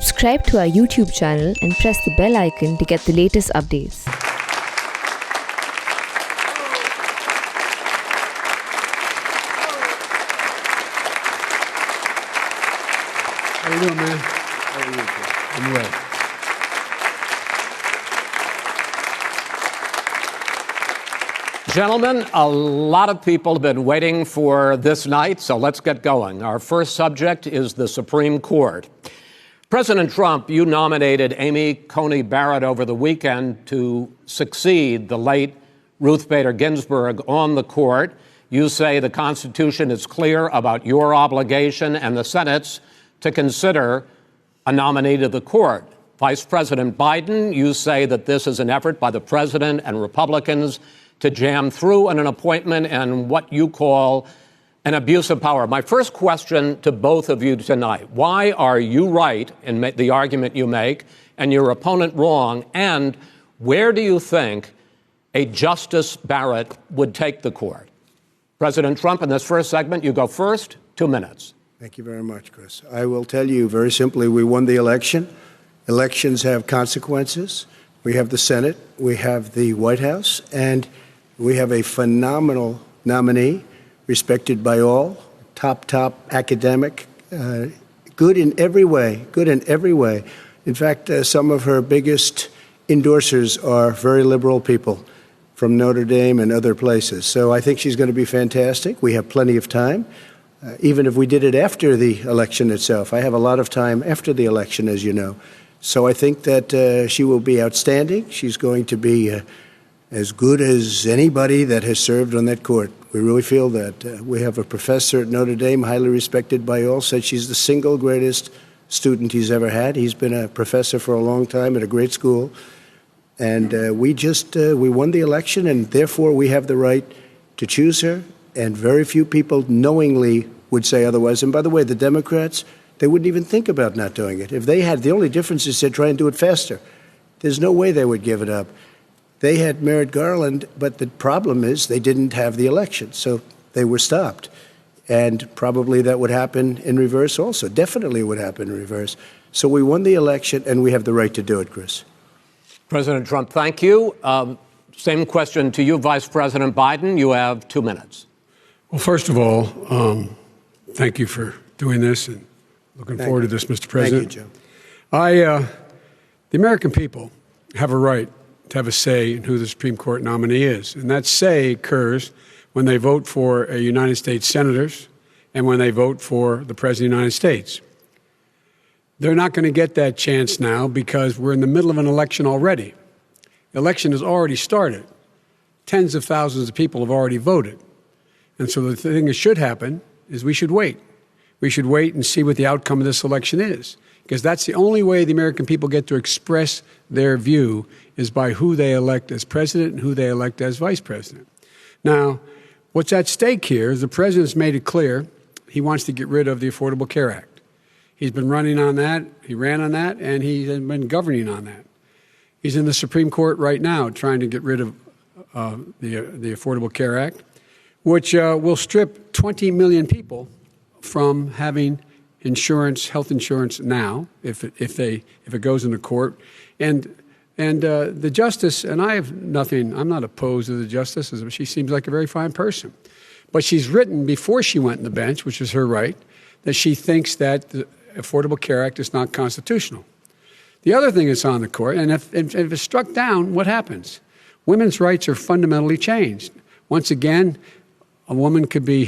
Subscribe to our YouTube channel and press the bell icon to get the latest updates. How you doing, man? How are you? I'm well. Gentlemen, a lot of people have been waiting for this night, so let's get going. Our first subject is the Supreme Court. President Trump, you nominated Amy Coney Barrett over the weekend to succeed the late Ruth Bader Ginsburg on the court. You say the Constitution is clear about your obligation and the Senate's to consider a nominee to the court. Vice President Biden, you say that this is an effort by the president and Republicans to jam through an appointment and what you call an abuse of power. My first question to both of you tonight: why are you right in the argument you make and your opponent wrong? And where do you think a Justice Barrett would take the court? President Trump, in this first segment, you go first. 2 minutes. Thank you very much, Chris. I will tell you very simply, we won the election. Elections have consequences. We have the Senate, we have the White House, and we have a phenomenal nominee, respected by all, top academic, good in every way. In fact, some of her biggest endorsers are very liberal people from Notre Dame and other places. So I think she's going to be fantastic. We have plenty of time, even if we did it after the election itself. I have a lot of time after the election, as you know. So I think that she will be outstanding. She's going to be as good as anybody that has served on that court. We really feel that. We have a professor at Notre Dame, highly respected by all, said she's the single greatest student he's ever had. He's been a professor for a long time at a great school. And we won the election, and therefore we have the right to choose her. And very few people knowingly would say otherwise. And by the way, the Democrats, they wouldn't even think about not doing it. If they had, the only difference is they'd try and do it faster. There's no way they would give it up. They had Merrick Garland, but the problem is they didn't have the election, so they were stopped. And probably that would happen in reverse also. Definitely would happen in reverse. So we won the election, and we have the right to do it, Chris. President Trump, thank you. Same question to you, Vice President Biden. You have 2 minutes. Well, first of all, thank you for doing this, and looking forward to this, Mr. President. Thank you, Joe. The American people have a right to have a say in who the Supreme Court nominee is. And that say occurs when they vote for United States senators and when they vote for the President of the United States. They're not going to get that chance now because we're in the middle of an election already. The election has already started. Tens of thousands of people have already voted. And so the thing that should happen is we should wait. We should wait and see what the outcome of this election is, because that's the only way the American people get to express their view is by who they elect as president and who they elect as vice president. Now, what's at stake here is the president's made it clear he wants to get rid of the Affordable Care Act. He's been running on that, he ran on that, and he's been governing on that. He's in the Supreme Court right now trying to get rid of the Affordable Care Act, which will strip 20 million people from having insurance, health insurance now, if it goes into court. And the justice, and I have nothing, I'm not opposed to the justice. She seems like a very fine person. But she's written before she went on the bench, which is her right, that she thinks that the Affordable Care Act is not constitutional. The other thing that's on the court, and if it's struck down, what happens? Women's rights are fundamentally changed. Once again, a woman could be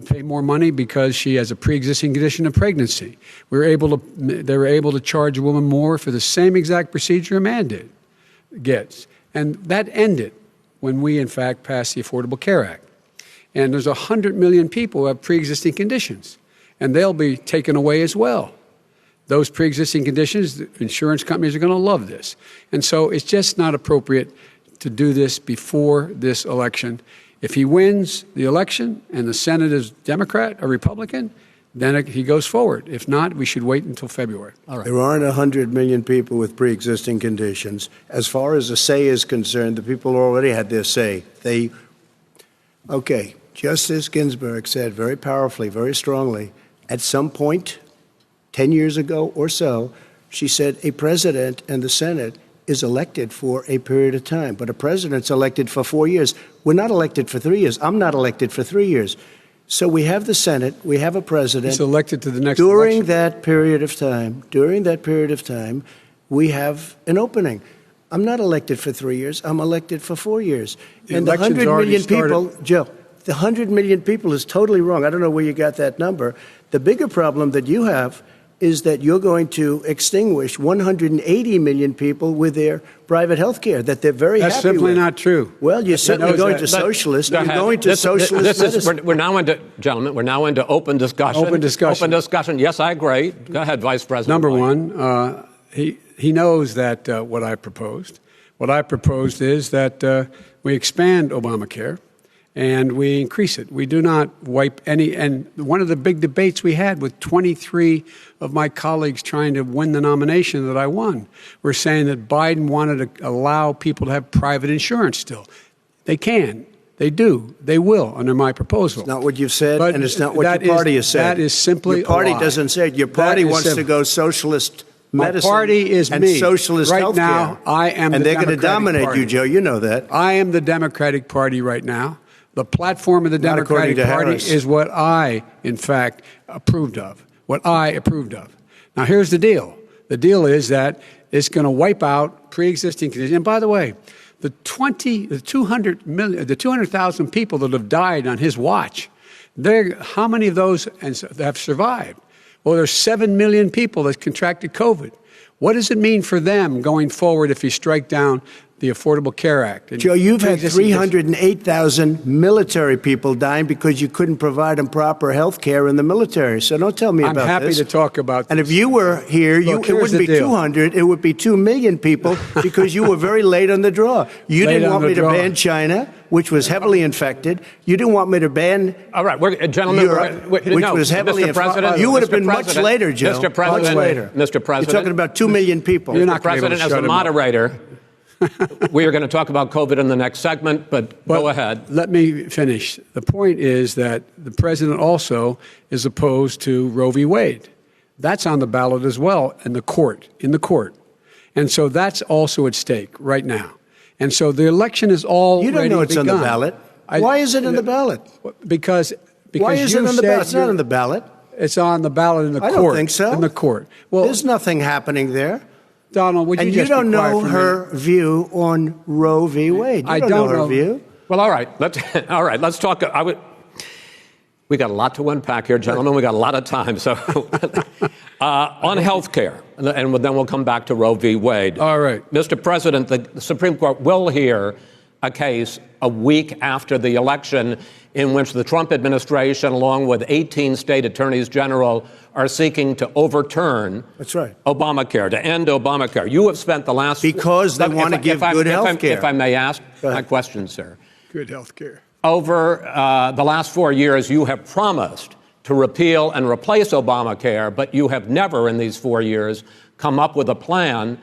pay more money because she has a pre-existing condition of pregnancy. They were able to charge a woman more for the same exact procedure a man gets. And that ended when we, in fact, passed the Affordable Care Act. And there's 100 million people who have pre-existing conditions, and they'll be taken away as well. Those pre-existing conditions, the insurance companies are going to love this. And so it's just not appropriate to do this before this election. If he wins the election and the Senate is Democrat or Republican, then he goes forward. If not, we should wait until February. All right. There aren't 100 million people with pre-existing conditions. As far as a say is concerned, the people already had their say. Justice Ginsburg said very powerfully, very strongly, at some point 10 years ago or so, She said a president and the Senate is elected for a period of time, but a president's elected for 4 years. We're not elected for 3 years. I'm not elected for 3 years. So we have the Senate, we have a president. He's elected to the next during election. that period of time, we have an opening. I'm not elected for 3 years. I'm elected for 4 years. And the 100 million people, Joe, the 100 million people is totally wrong. I don't know where you got that number. The bigger problem that you have is that you're going to extinguish 180 million people with their private health care that they're very happy with. That's simply not true. Well, you're certainly going to socialist. You're going to socialist medicine. We're now into, gentlemen, we're now into open discussion. Open discussion. Open discussion. Yes, I agree. Go ahead, Vice President. Number one, he knows that what I proposed. What I proposed is that we expand Obamacare and we increase it. We do not wipe any. And one of the big debates we had with 23 of my colleagues trying to win the nomination that I won were saying that Biden wanted to allow people to have private insurance still. They can. They do. They will under my proposal. It's not what you've said, but and it's not what your party has said. That is simply your party a lie. doesn't say it. Your party wants to go socialist medicine. My party is and me. Socialist right healthcare. Now, I am and the they're going to dominate Party. you, Joe. You know that. I am the Democratic Party right now. The platform of the Democratic Party is what I, in fact, approved of. What I approved of. Now, here's the deal. The deal is that it's going to wipe out pre-existing conditions. And by the way, the 200,000 people that have died on his watch, how many of those have survived? Well, there's 7 million people that contracted COVID. What does it mean for them going forward if you strike down the Affordable Care Act? Joe, you've had 308,000 military people dying because you couldn't provide them proper health care in the military. So don't tell me about this. I'm happy to talk about this. And if you were here, it wouldn't be 200, it would be 2 million people because you were very late on the draw. You didn't want me to ban China, which was heavily infected. You didn't want me to ban all right, gentlemen, Europe, which was heavily infected. You would have been much later, Joe. Mr. President, much later. Mr. President. You're talking about 2 million people. You're not Mr. President, as a moderator, we are going to talk about COVID in the next segment, but go ahead. Let me finish. The point is that the president also is opposed to Roe v. Wade. That's on the ballot as well in the court. And so that's also at stake right now. And so the election is already You don't know it's begun. on the ballot. Why is it on the ballot? Because why is it on the ballot? It's not on the ballot. It's on the ballot in the court. I don't think so. In the court. Well, there's nothing happening there. Donald, would you just don't be quiet know for her view on Roe v. Wade. You don't know her view. Well, all right. Let's talk. We got a lot to unpack here, gentlemen. We got a lot of time. So on health care, and then we'll come back to Roe v. Wade. All right. Mr. President, the Supreme Court will hear a case a week after the election in which the Trump administration, along with 18 state attorneys general, are seeking to overturn Obamacare, to end Obamacare. You have spent the last... Because they want to give good health care. If I may ask my question, sir. Good health care. Over the last 4 years, you have promised to repeal and replace Obamacare, but you have never in these 4 years come up with a plan,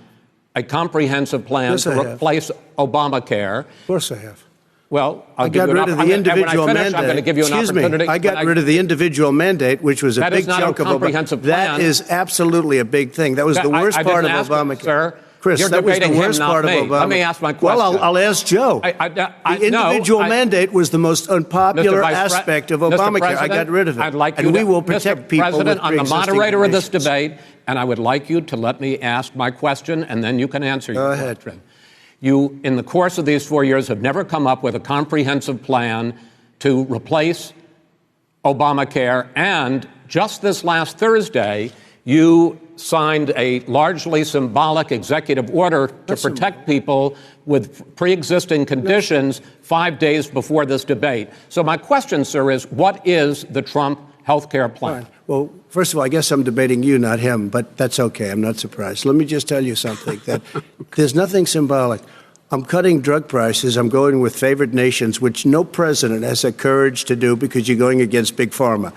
a comprehensive plan to replace Obamacare. Of course I have. Well, I got rid of the individual mandate. I'm going to give you an opportunity. I got rid of the individual mandate, which was a big chunk of Obamacare. That is absolutely a big thing. That was the worst part of Obamacare. Sir, Chris, that was the worst part of Obama. Let me ask my question. Well, I'll ask Joe. The individual mandate was the most unpopular aspect of Obamacare. I got rid of it. I'd like and we will protect people with President, I'm the moderator of this conditions. debate, and I would like you to let me ask my question, and then you can answer your question. Go ahead. You, in the course of these 4 years, have never come up with a comprehensive plan to replace Obamacare. And just this last Thursday, you signed a largely symbolic executive order to protect people with pre-existing conditions 5 days before this debate. So my question, sir, is what is the Trump health care plan? Fine. Well, first of all, I guess I'm debating you, not him, but that's okay. I'm not surprised. Let me just tell you something, that there's nothing symbolic. I'm cutting drug prices. I'm going with favored nations, which no president has the courage to do because you're going against big pharma.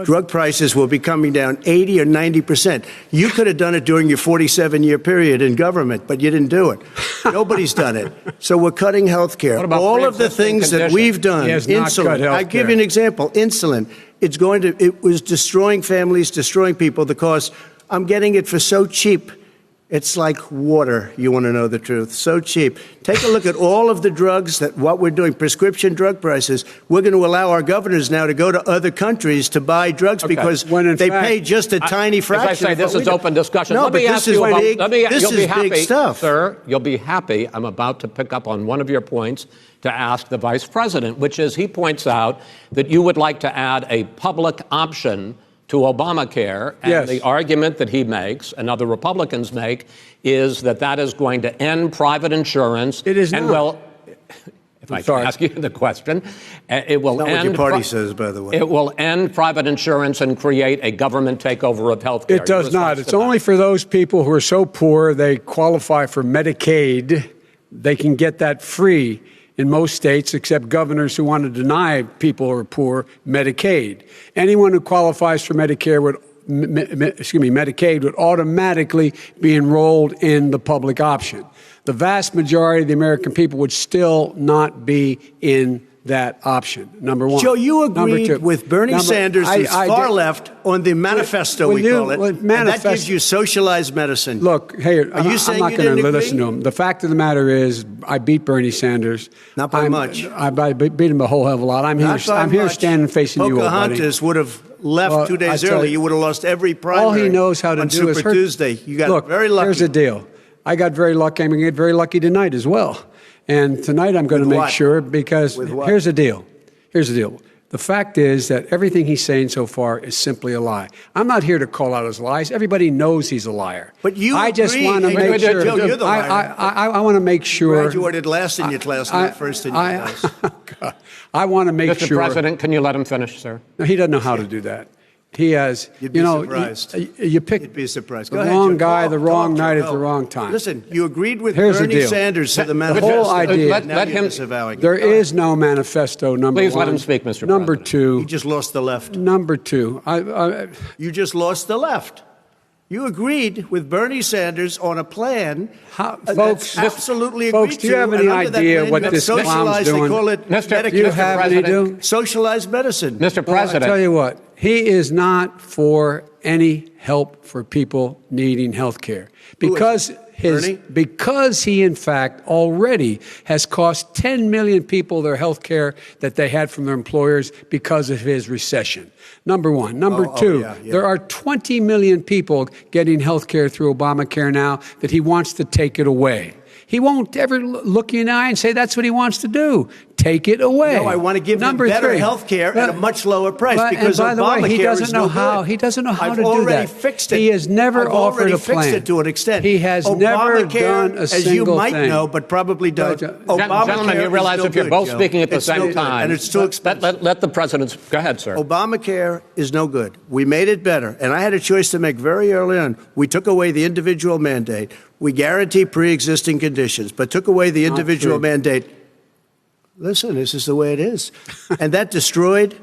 Drug prices will be coming down 80 or 90%. You could have done it during your 47-year period in government, but you didn't do it. Nobody's done it. So we're cutting health care. All of the things that we've done, insulin. I give you an example. Insulin. It was destroying families, destroying people. The cost. I'm getting it for so cheap. It's like water, you want to know the truth. So cheap. Take a look at all of the drugs what we're doing, prescription drug prices. We're going to allow our governors now to go to other countries to buy drugs because they pay just a tiny fraction. As I say, this is open discussion. No, let me ask you about, this is big stuff. Sir, you'll be happy. I'm about to pick up on one of your points to ask the vice president, which is he points out that you would like to add a public option to Obamacare, and yes. The argument that he makes and other Republicans make is that is going to end private insurance. It is and not. Well, if I can ask you the question, it will not end. What your party says, by the way. It will end private insurance and create a government takeover of health care. It does not. It's only for those people who are so poor they qualify for Medicaid. They can get that free in most states, except governors who want to deny people who are poor Medicaid. Anyone who qualifies for Medicaid would automatically be enrolled in the public option. The vast majority of the American people would still not be in that option, number one. Joe, you agreed with Bernie Sanders, who's far left, on the manifesto, we call it. And that gives you socialized medicine. Look, hey, Are you saying I'm not you going to didn't listen to him. The fact of the matter is, I beat Bernie Sanders. Not by much. I beat him a whole hell of a lot. I'm here standing facing you, old buddy. Pocahontas would have left 2 days early. You would have lost every primary. All he knows how to do is Super Tuesday. You got very lucky. Here's the deal. I got very lucky. I'm going to get very lucky tonight as well. And tonight I'm going to make sure, because here's the deal. Here's the deal. The fact is that everything he's saying so far is simply a lie. I'm not here to call out his lies. Everybody knows he's a liar. But you I just want to make sure. Joe, you're the liar. I want to make sure. Graduated last in your class, not first in your class. I want to make sure. Mr. President, can you let him finish, sir? No, he doesn't know how to do that. He has, You'd be surprised. You picked You'd be surprised. the wrong guy, the wrong night at the wrong time. Listen, you agreed with Here's the Bernie deal. Sanders to the The manifesto. whole idea. Let him. There is no manifesto, number Please one. let him speak, Mr. Number President. two. You just lost the left. Number two. You just lost the left. You agreed with Bernie Sanders on a plan folks, absolutely agreed folks, do you have any idea what this clown's doing? They call it Mr. You have any idea? socialized medicine. Mr. President. I'll tell you what. He is not for any help for people needing health care. Because he, in fact, already has cost 10 million people their health care that they had from their employers because of his recession. Number one. Number two, there are 20 million people getting health care through Obamacare now that he wants to take it away. He won't ever look you in the eye and say that's what he wants to do. Take it away. No, I want to give them better health care at a much lower price because by the way, Obamacare he doesn't know how. He doesn't know how I've to do that. already fixed it. He has never offered a plan. I've already fixed it to an extent. He has never done a single thing. As you might know, but probably don't. Gentlemen, you realize if you're both speaking at the same time, and it's too expensive. Let the president. Go ahead, sir. Obamacare is no good. We made it better, and I had a choice to make very early on. We took away the individual mandate. We guarantee pre-existing conditions, but took away the individual mandate. Listen, this is the way it is. And that destroyed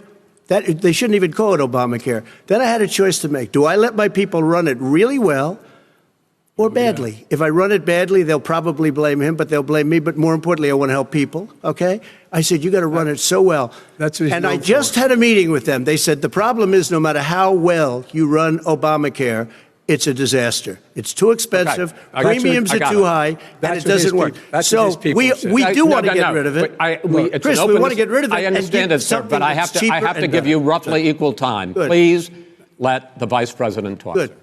that. They shouldn't even call it Obamacare. Then I had a choice to make. Do I let my people run it really well or badly? Yeah. If I run it badly, they'll probably blame him, but they'll blame me. But more importantly, I want to help people. OK? I said, you got to run it so well. That's what and I just had a meeting with them. They said, the problem is no matter how well you run Obamacare, it's a disaster. It's too expensive. Okay. Premiums are too high, and it doesn't work. So we do want to get rid of it. Chris, we want to get rid of it. I understand it, sir, but I have to give you roughly equal time. Good. Please let the vice president talk. Good.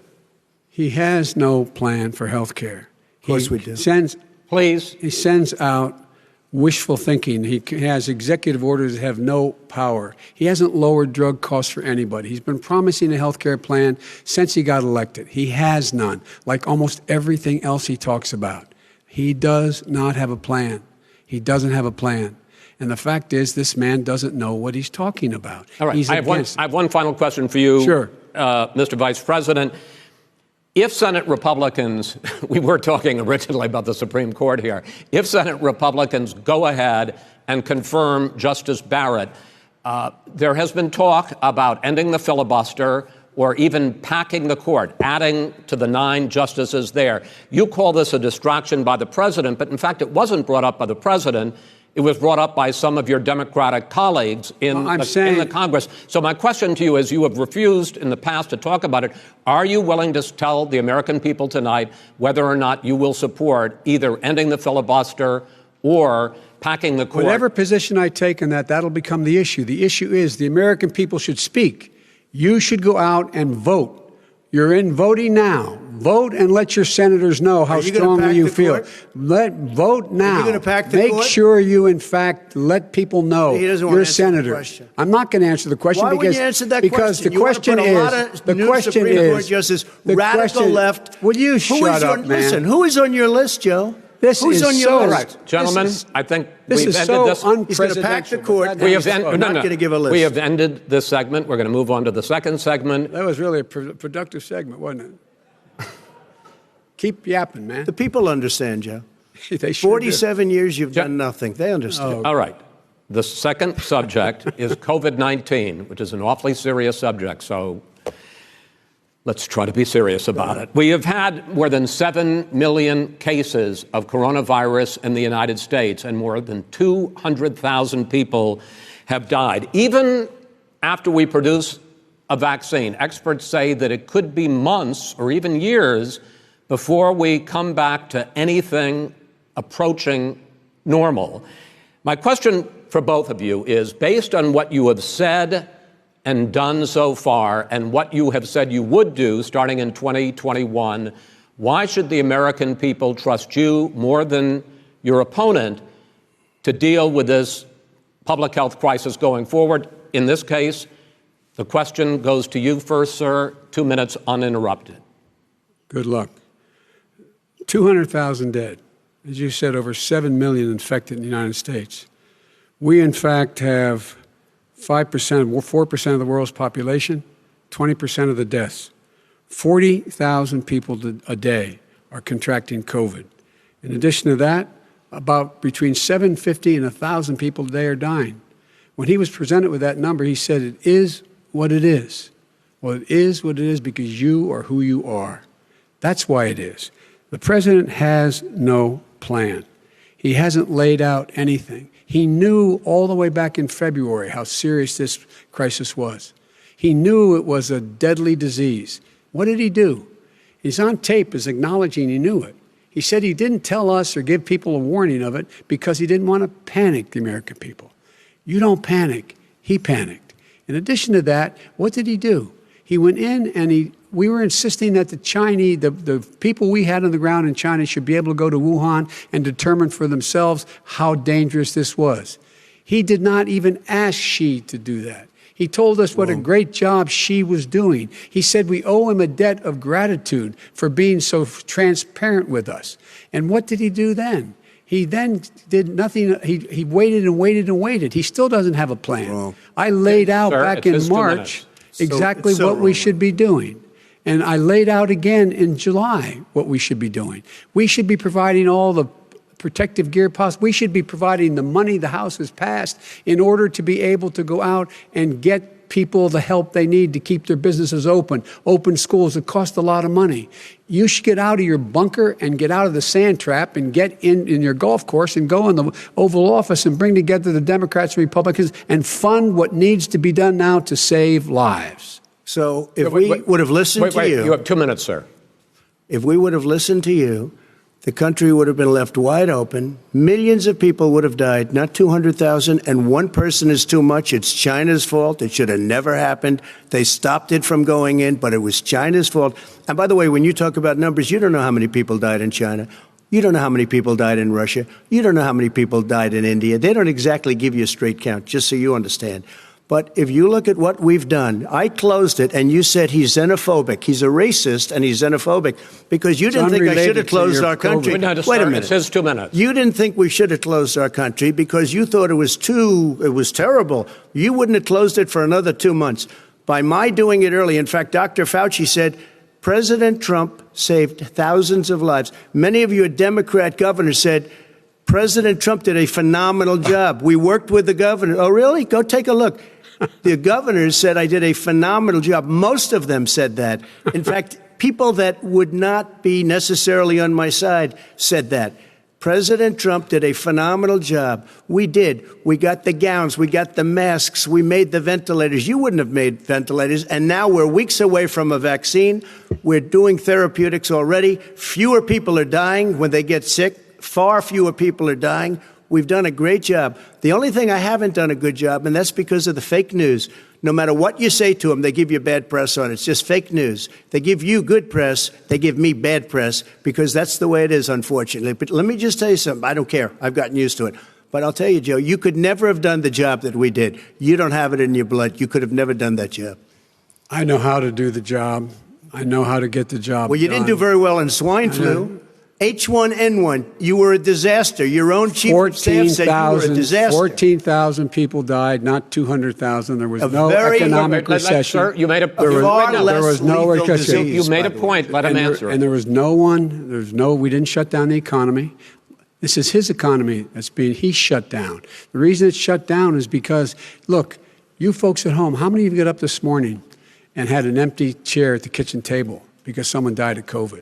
He has no plan for health care. Of course we do. He sends out wishful thinking. He has executive orders that have no power. He hasn't lowered drug costs for anybody. He's been promising a health care plan since he got elected. He has none, like almost everything else he talks about. He does not have a plan. He doesn't have a plan. And the fact is, this man doesn't know what he's talking about. All right. I have one final question for you, sure. Mr. Vice President. If Senate Republicans, we were talking originally about the Supreme Court here, if Senate Republicans go ahead and confirm Justice Barrett, there has been talk about ending the filibuster or even packing the court, adding to the 9 justices there. You call this a distraction by the president, but in fact it wasn't brought up by the president. It was brought up by some of your Democratic colleagues in the Congress. So my question to you is, you have refused in the past to talk about it. Are you willing to tell the American people tonight whether or not you will support either ending the filibuster or packing the court? Whatever position I take on that, that'll become the issue. The issue is the American people should speak. You should go out and vote. You're in voting now. Vote and let your senators know how strongly you feel. Vote now. Are you going to pack the Make court? sure you, in fact, let people know you're a senator. Question. I'm not going to answer the question Why would you answer that because question? the question is the question is Justice, radical left. Will you shut up, man? Listen, who is on your list, Joe? Who's on your list? Right, gentlemen, I think this we've is ended so this. He's going to pack the court. We have not going to give a list. We have ended this segment. We're going to move on to the second segment. That was really a productive segment, wasn't it? Keep yapping, man. The people understand, Joe. They sure 47 years you've done nothing. They understand. All right. The second subject is COVID-19, which is an awfully serious subject. So let's try to be serious about it. We have had more than 7 million cases of coronavirus in the United States, and more than 200,000 people have died. Even after we produce a vaccine, experts say that it could be months or even years before we come back to anything approaching normal. My question for both of you is, based on what you have said and done so far, and what you have said you would do starting in 2021, why should the American people trust you more than your opponent to deal with this public health crisis going forward? In this case, the question goes to you first, sir. 2 minutes uninterrupted. Good luck. 200,000 dead. As you said, over 7 million infected in the United States. We, in fact, have 4% of the world's population, 20% of the deaths. 40,000 people a day are contracting COVID. In addition to that, about between 750 and 1,000 people a day are dying. When he was presented with that number, he said, it is what it is. Well, it is what it is because you are who you are. That's why it is. The president has no plan. He hasn't laid out anything. He knew all the way back in February how serious this crisis was. He knew it was a deadly disease. What did he do? He's on tape as acknowledging he knew it. He said he didn't tell us or give people a warning of it because he didn't want to panic the American people. You don't panic. He panicked. In addition to that, what did he do? He went in and we were insisting that the people we had on the ground in China should be able to go to Wuhan and determine for themselves how dangerous this was. He did not even ask Xi to do that. He told us what a great job Xi was doing. He said we owe him a debt of gratitude for being so transparent with us. And what did he do then? He then did nothing. He waited and waited and waited. He still doesn't have a plan. Wrong. I laid out Sir, back in March exactly what we should be doing. And I laid out again in July what we should be doing. We should be providing all the protective gear possible. We should be providing the money the House has passed in order to be able to go out and get people the help they need to keep their businesses open schools that cost a lot of money. You should get out of your bunker and get out of the sand trap and get in your golf course and go in the Oval Office and bring together the Democrats and Republicans and fund what needs to be done now to save lives. So if we would have listened to you. You have 2 minutes, sir. If we would have listened to you, the country would have been left wide open. Millions of people would have died, not 200,000. And one person is too much. It's China's fault. It should have never happened. They stopped it from going in, but it was China's fault. And by the way, when you talk about numbers, you don't know how many people died in China. You don't know how many people died in Russia. You don't know how many people died in India. They don't exactly give you a straight count, just so you understand. But if you look at what we've done, I closed it, and you said he's xenophobic. He's a racist, and he's xenophobic because you didn't think I should have closed our country. Wait a minute. It says 2 minutes. You didn't think we should have closed our country because you thought it was terrible. You wouldn't have closed it for another 2 months. By my doing it early, in fact, Dr. Fauci said, President Trump saved thousands of lives. Many of your Democrat governors said, President Trump did a phenomenal job. We worked with the governor. Oh, really? Go take a look. The governors said I did a phenomenal job. Most of them said that. In fact, people that would not be necessarily on my side said that. President Trump did a phenomenal job. We did. We got the gowns. We got the masks. We made the ventilators. You wouldn't have made ventilators. And now we're weeks away from a vaccine. We're doing therapeutics already. Fewer people are dying when they get sick. Far fewer people are dying. We've done a great job. The only thing I haven't done a good job, and that's because of the fake news. No matter what you say to them, they give you bad press on it. It's just fake news. They give you good press. They give me bad press because that's the way it is, unfortunately. But let me just tell you something. I don't care. I've gotten used to it. But I'll tell you, Joe, you could never have done the job that we did. You don't have it in your blood. You could have never done that job. I know how to do the job. I know how to get the job Well, you done. didn't do very well in swine flu. H1N1, you were a disaster. Your own chief of staff said you were a disaster. 14,000 people died, not 200,000. There was no economic recession. Sir, you made a there was no recession. You made a point. Let him answer. And there was no one. We didn't shut down the economy. This is his economy he's shut down. The reason it's shut down is because, look, you folks at home, how many of you got up this morning and had an empty chair at the kitchen table because someone died of COVID?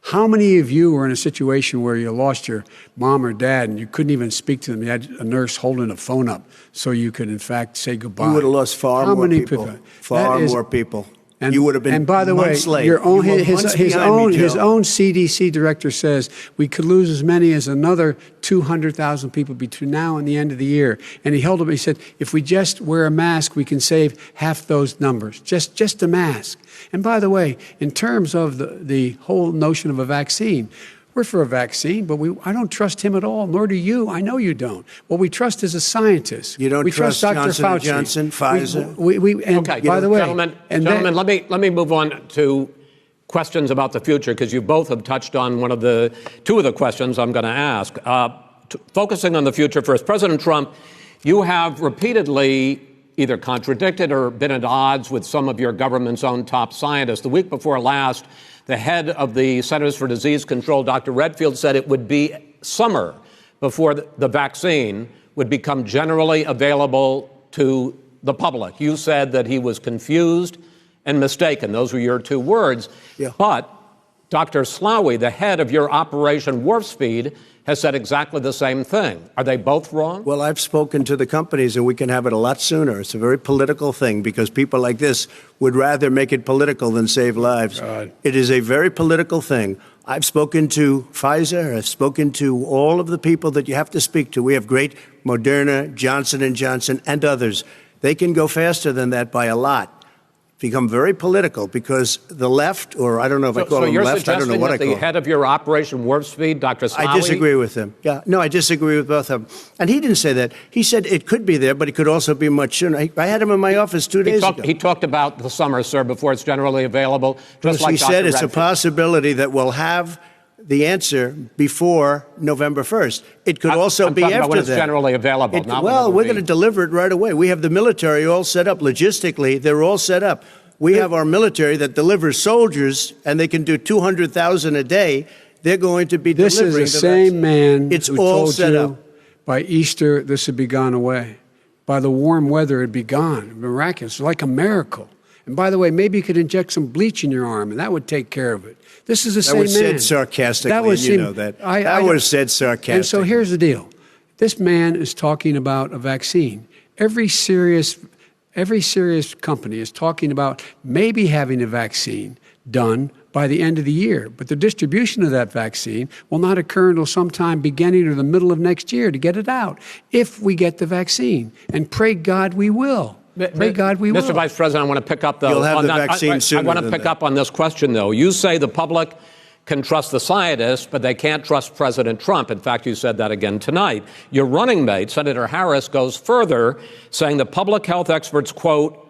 How many of you were in a situation where you lost your mom or dad and you couldn't even speak to them? You had a nurse holding a phone up so you could, in fact, say goodbye. You would have lost far more people. Far more people. You would have been and by the way, months late. his own CDC director says we could lose as many as another 200,000 people between now and the end of the year. And he held up. He said, if we just wear a mask, we can save half those numbers. Just a mask. And by the way, in terms of the whole notion of a vaccine, we're for a vaccine, but I don't trust him at all, nor do you. I know you don't. What we trust is a scientist. You don't trust Dr. Johnson Fauci. & Johnson, Pfizer? Okay, by the way, gentlemen, let me move on to questions about the future, because you both have touched on two of the questions I'm going to ask. Focusing on the future first, President Trump, you have repeatedly either contradicted or been at odds with some of your government's own top scientists. The week before last, the head of the Centers for Disease Control, Dr. Redfield, said it would be summer before the vaccine would become generally available to the public. You said that he was confused and mistaken. Those were your two words. Yeah. But Dr. Slaoui, the head of your Operation Warp Speed, has said exactly the same thing. Are they both wrong? Well, I've spoken to the companies, and we can have it a lot sooner. It's a very political thing because people like this would rather make it political than save lives. God. It is a very political thing. I've spoken to Pfizer. I've spoken to all of the people that you have to speak to. We have great Moderna, Johnson & Johnson, and others. They can go faster than that by a lot. Become very political because the left, or I don't know if I call them left, I don't know what I call them. So you're suggesting that the head of your Operation Warp Speed, Dr. Slaoui? I disagree with him. Yeah, no, I disagree with both of them. And he didn't say that. He said it could be there, but it could also be much sooner. I had him in my office 2 days ago. He talked about the summer, sir, before it's generally available. Just like he said Dr. it's a Redfield. possibility that we'll have the answer before November 1st. It could also be after that. When it's generally available. Well, we're going to deliver it right away. We have the military all set up. Logistically, they're all set up. We have our military that delivers soldiers, and they can do 200,000 a day. They're going to be delivering This is the same man It's who all told set you up. by Easter this would be gone away. By the warm weather, it'd be gone. Miraculous, like a miracle. And by the way, maybe you could inject some bleach in your arm, and that would take care of it. This is the same man. That was said sarcastically, you know that. That was said sarcastically. And so here's the deal. This man is talking about a vaccine. Every serious company is talking about maybe having a vaccine done by the end of the year. But the distribution of that vaccine will not occur until sometime beginning or the middle of next year to get it out, if we get the vaccine. And pray God we will. Pray God we will. Mr. Vice President, I want to pick up, though. You'll have the vaccine sooner I want to pick up on this question, though. You say the public can trust the scientists, but they can't trust President Trump. In fact, you said that again tonight. Your running mate, Senator Harris, goes further, saying the public health experts, quote,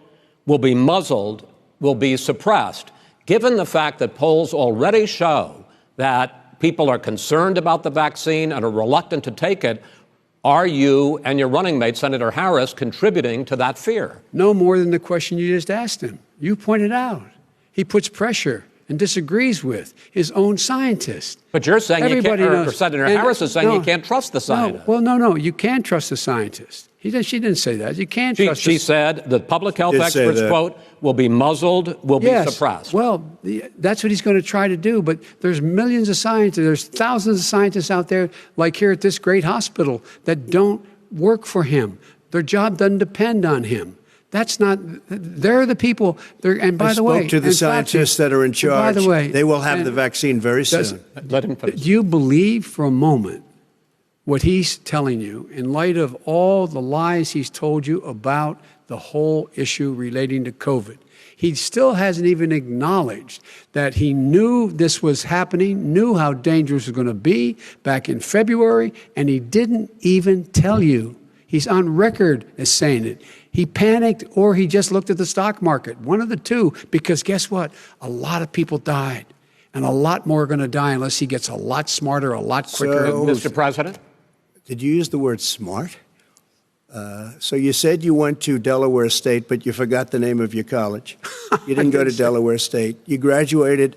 will be muzzled, will be suppressed. Given the fact that polls already show that people are concerned about the vaccine and are reluctant to take it, are you and your running mate, Senator Harris, contributing to that fear? No more than the question you just asked him. You pointed out. He puts pressure. and disagrees with his own scientists. But you're saying you can't, or Senator And Harris is saying you can't trust the scientists. No, you can trust the scientists. She didn't say that. You can't trust. She said that public health experts, quote, will be muzzled, will be suppressed. Well, that's what he's going to try to do. But there's millions of scientists, there's thousands of scientists out there, like here at this great hospital, that don't work for him. Their job doesn't depend on him. That's not. They're the people. And by the way, I spoke to the scientists that are in charge. By the way, they will have the vaccine very soon. Let him finish. Do you believe for a moment what he's telling you in light of all the lies he's told you about the whole issue relating to COVID? He still hasn't even acknowledged that he knew this was happening, knew how dangerous it was going to be back in February, and he didn't even tell you. He's on record as saying it. He panicked or he just looked at the stock market, one of the two, because guess what? A lot of people died, and a lot more are going to die unless he gets a lot smarter, a lot quicker. So, Mr. President? Did you use the word smart? So you said you went to Delaware State, but you forgot the name of your college. You didn't go to Delaware State. You graduated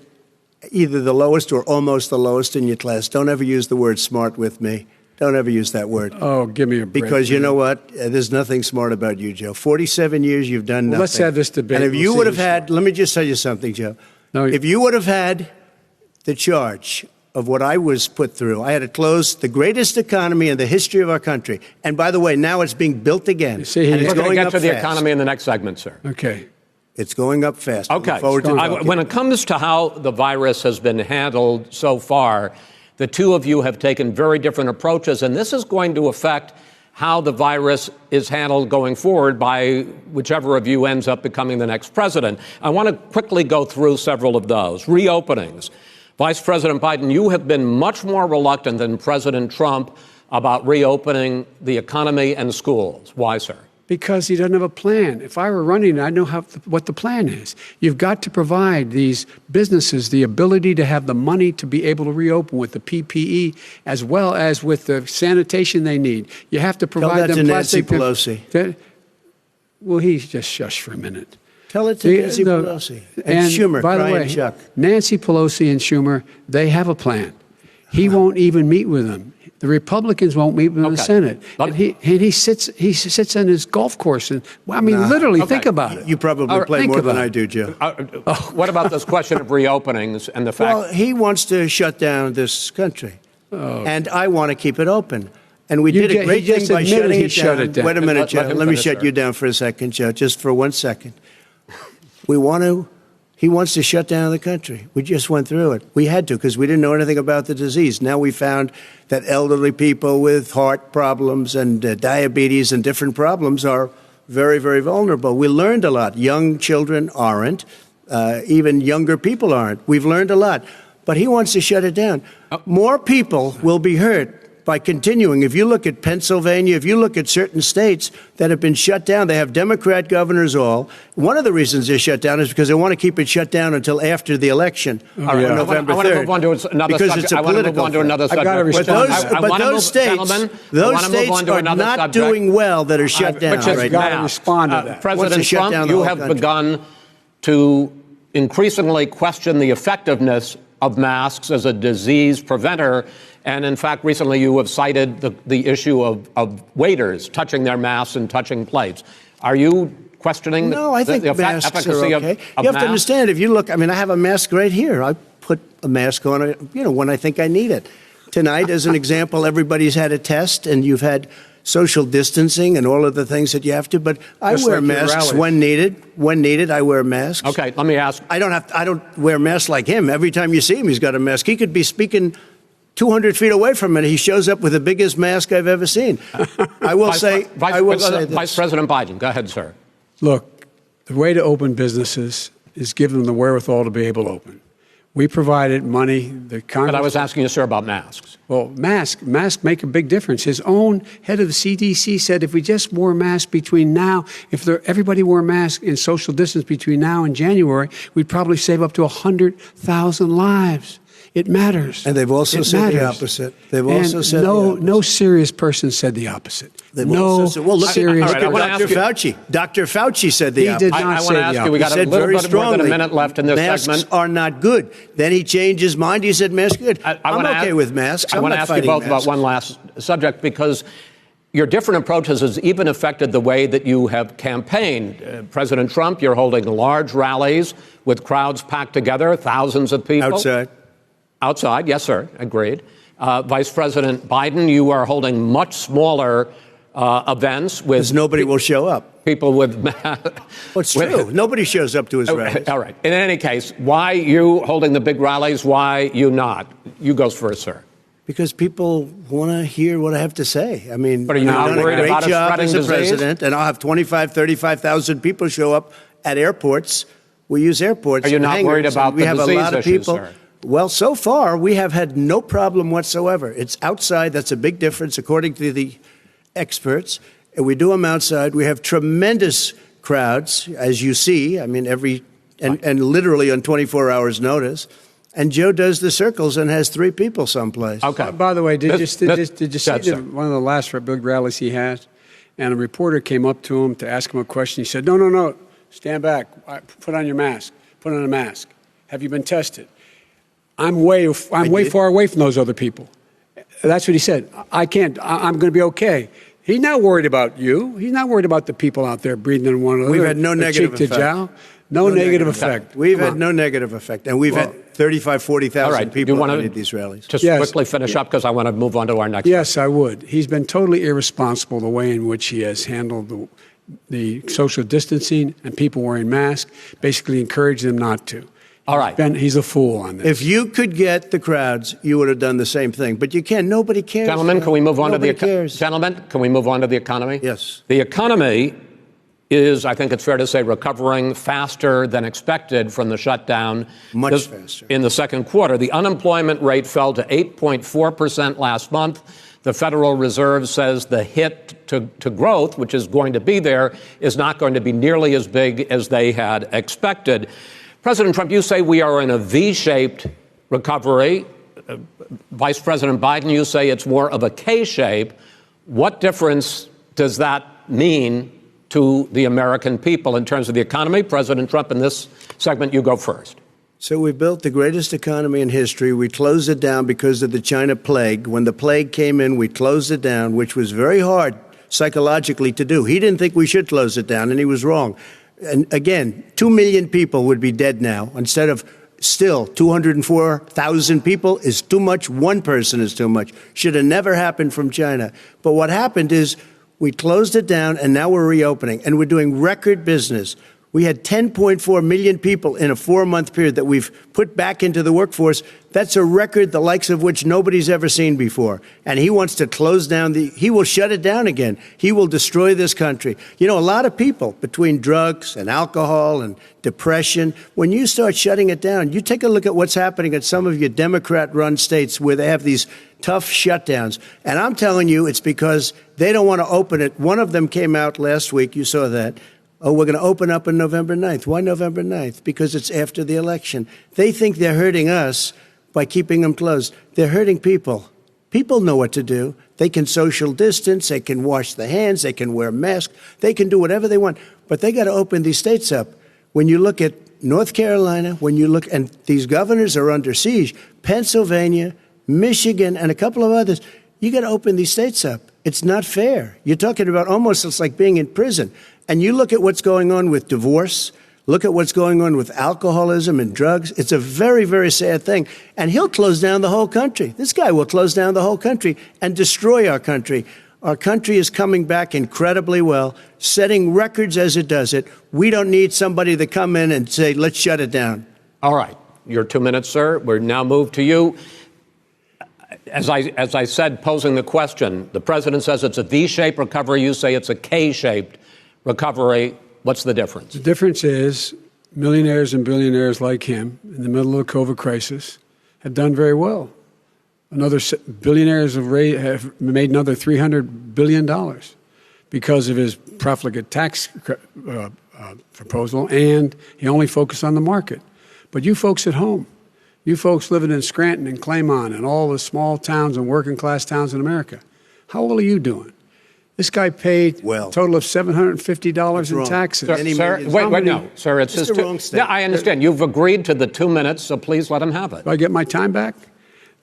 either the lowest or almost the lowest in your class. Don't ever use the word smart with me. Don't ever use that word. Oh, give me a break. Because you know what? There's nothing smart about you, Joe. 47 years you've done nothing. Let's have this debate. And if you would have had, let me just tell you something, Joe. No, if you would have had the charge of what I was put through, I had to close the greatest economy in the history of our country. And by the way, now it's being built again. See, and We're going to get to the fast. economy in the next segment, sir. Okay. It's going up fast. Okay. When When it comes to how the virus has been handled so far, the two of you have taken very different approaches, and this is going to affect how the virus is handled going forward by whichever of you ends up becoming the next president. I want to quickly go through several of those. Reopenings. Vice President Biden, you have been much more reluctant than President Trump about reopening the economy and schools. Why, sir? Because he doesn't have a plan. If I were running, I'd know what the plan is. You've got to provide these businesses the ability to have the money to be able to reopen with the PPE as well as with the sanitation they need. You have to provide them plastic. Tell that to Nancy Pelosi. Well, he's just shush for a minute. Tell it to Nancy Pelosi. And Schumer, by the way, Chuck. Nancy Pelosi and Schumer, they have a plan. He won't even meet with them. The Republicans won't meet with the Senate. And he sits on his golf course. And literally, think about it. You probably play more than I do, Joe. What about this question of reopenings and the fact? Well, he wants to shut down this country. And I want to keep it open. And we did a great thing by shutting it down. Wait a minute, Joe. Let me shut you down for a second, Joe, just for 1 second. He wants to shut down the country. We just went through it. We had to because we didn't know anything about the disease. Now we found that elderly people with heart problems and diabetes and different problems are very, very vulnerable. We learned a lot. Young children aren't. Even younger people aren't. We've learned a lot. But he wants to shut it down. More people will be hurt by continuing. If you look at Pennsylvania, if you look at certain states that have been shut down, they have Democrat governors all. One of the reasons they're shut down is because they want to keep it shut down until after the election on November 3rd. I want to move on to another because subject. It's a political But those states are not doing well that are shut down right now. Respond to that. President Trump, you have begun to increasingly question the effectiveness of masks as a disease preventer. And in fact, recently you have cited the issue of waiters touching their masks and touching plates. Are you questioning I think the masks efficacy are okay. of You have masks? to understand, if you look, I have a mask right here. I put a mask on, when I think I need it. Tonight, as an example, everybody's had a test and you've had social distancing and all of the things that you have to. But I wear masks when needed. When needed, I wear masks. Okay, let me ask. I don't wear masks like him. Every time you see him, he's got a mask. He could be speaking 200 feet away from it. He shows up with the biggest mask I've ever seen. I will say this. Vice President Biden, go ahead, sir. Look, the way to open businesses is give them the wherewithal to be able to open. We provided money. The Congress. But I was asking you, sir, about masks. Well, masks make a big difference. His own head of the CDC said if we just wore masks between now, everybody wore masks in social distance between now and January, we'd probably save up to 100,000 lives. It matters. And they've also said the opposite. They've also said no serious person said the opposite. Well, look serious at Dr. Fauci. Dr. Fauci said the opposite. He did not say the opposite. We got a little bit more than a minute left in this masks segment. Masks are not good. Then he changed his mind. He said masks are good. I'm okay with masks. I want to ask you both about one last subject, because your different approaches has even affected the way that you have campaigned. President Trump, you're holding large rallies with crowds packed together, thousands of people. Outside, yes, sir, agreed. Vice President Biden, you are holding much smaller events with... Because nobody will show up. People with... Well, it's true. Nobody shows up to his rallies. All right. In any case, why you holding the big rallies? Why you not? You go first, sir. Because people want to hear what I have to say. I mean, but are you not worried about it spreading as a president, and I'll have 35,000 people show up at airports. We use airports. Are you not worried about the disease issues, sir? We have a lot of people. Well, so far, we have had no problem whatsoever. It's outside. That's a big difference, according to the experts. And we do them outside. We have tremendous crowds, as you see. I mean, and literally on 24 hours' notice. And Joe does the circles and has 3 people someplace. Okay. By the way, did you see one of the last big rallies he had? And a reporter came up to him to ask him a question. He said, no, stand back. Put on your mask. Put on a mask. Have you been tested? I'm way far away from those other people. That's what he said. I can't. I'm going to be okay. He's not worried about you. He's not worried about the people out there breathing in one another. We've had no negative effect. No negative effect. We've had no negative effect. And we've had 35,000, 40,000 people at these rallies. Just quickly finish up, because I want to move on to our next. Yes, I would. He's been totally irresponsible the way in which he has handled the social distancing and people wearing masks, basically encouraging them not to. All right. He's a fool on this. If you could get the crowds, you would have done the same thing. But you can't. Nobody cares. Gentlemen, can we move on to the economy? Gentlemen, can we move on to the economy? Yes. The economy is, I think it's fair to say, recovering faster than expected from the shutdown. Much faster. In the second quarter, the unemployment rate fell to 8.4% last month. The Federal Reserve says the hit to growth, which is going to be there, is not going to be nearly as big as they had expected. President Trump, you say we are in a V-shaped recovery. Vice President Biden, you say it's more of a K-shape. What difference does that mean to the American people in terms of the economy? President Trump, in this segment, you go first. So we built the greatest economy in history. We closed it down because of the China plague. When the plague came in, we closed it down, which was very hard psychologically to do. He didn't think we should close it down, and he was wrong. And again, 2 million people would be dead now instead of still 204,000 people is too much. One person is too much. Should have never happened from China. But what happened is we closed it down, and now we're reopening, and we're doing record business. We had 10.4 million people in a 4-month period that we've put back into the workforce. That's a record the likes of which nobody's ever seen before. And he wants to close down he will shut it down again. He will destroy this country. You know, a lot of people, between drugs and alcohol and depression, when you start shutting it down, you take a look at what's happening at some of your Democrat-run states where they have these tough shutdowns. And I'm telling you, it's because they don't want to open it. One of them came out last week. You saw that. Oh, we're going to open up on November 9th. Why November 9th? Because it's after the election. They think they're hurting us by keeping them closed. They're hurting people. People know what to do. They can social distance. They can wash their hands. They can wear masks. They can do whatever they want. But they got to open these states up. When you look at North Carolina, and these governors are under siege, Pennsylvania, Michigan, and a couple of others, you got to open these states up. It's not fair. You're talking about almost it's like being in prison. And you look at what's going on with divorce, look at what's going on with alcoholism and drugs. It's a very, very sad thing. And he'll close down the whole country. This guy will close down the whole country and destroy our country. Our country is coming back incredibly well, setting records as it does it. We don't need somebody to come in and say, let's shut it down. All right. Your 2 minutes, sir. We're now moved to you. As I said, posing the question, the president says it's a V-shaped recovery. You say it's a K-shaped recovery. What's the difference? The difference is millionaires and billionaires like him in the middle of the COVID crisis have done very well. Billionaires have made another $300 billion because of his profligate tax proposal, and he only focused on the market. But you folks at home, You folks living in Scranton and Claymont and all the small towns and working class towns in America, how well are you doing? This guy paid a total of $750 in taxes. Sir, wait, no. Sir, it's just wrong statement. Yeah, I understand. You've agreed to the 2 minutes, so please let him have it. Do I get my time back?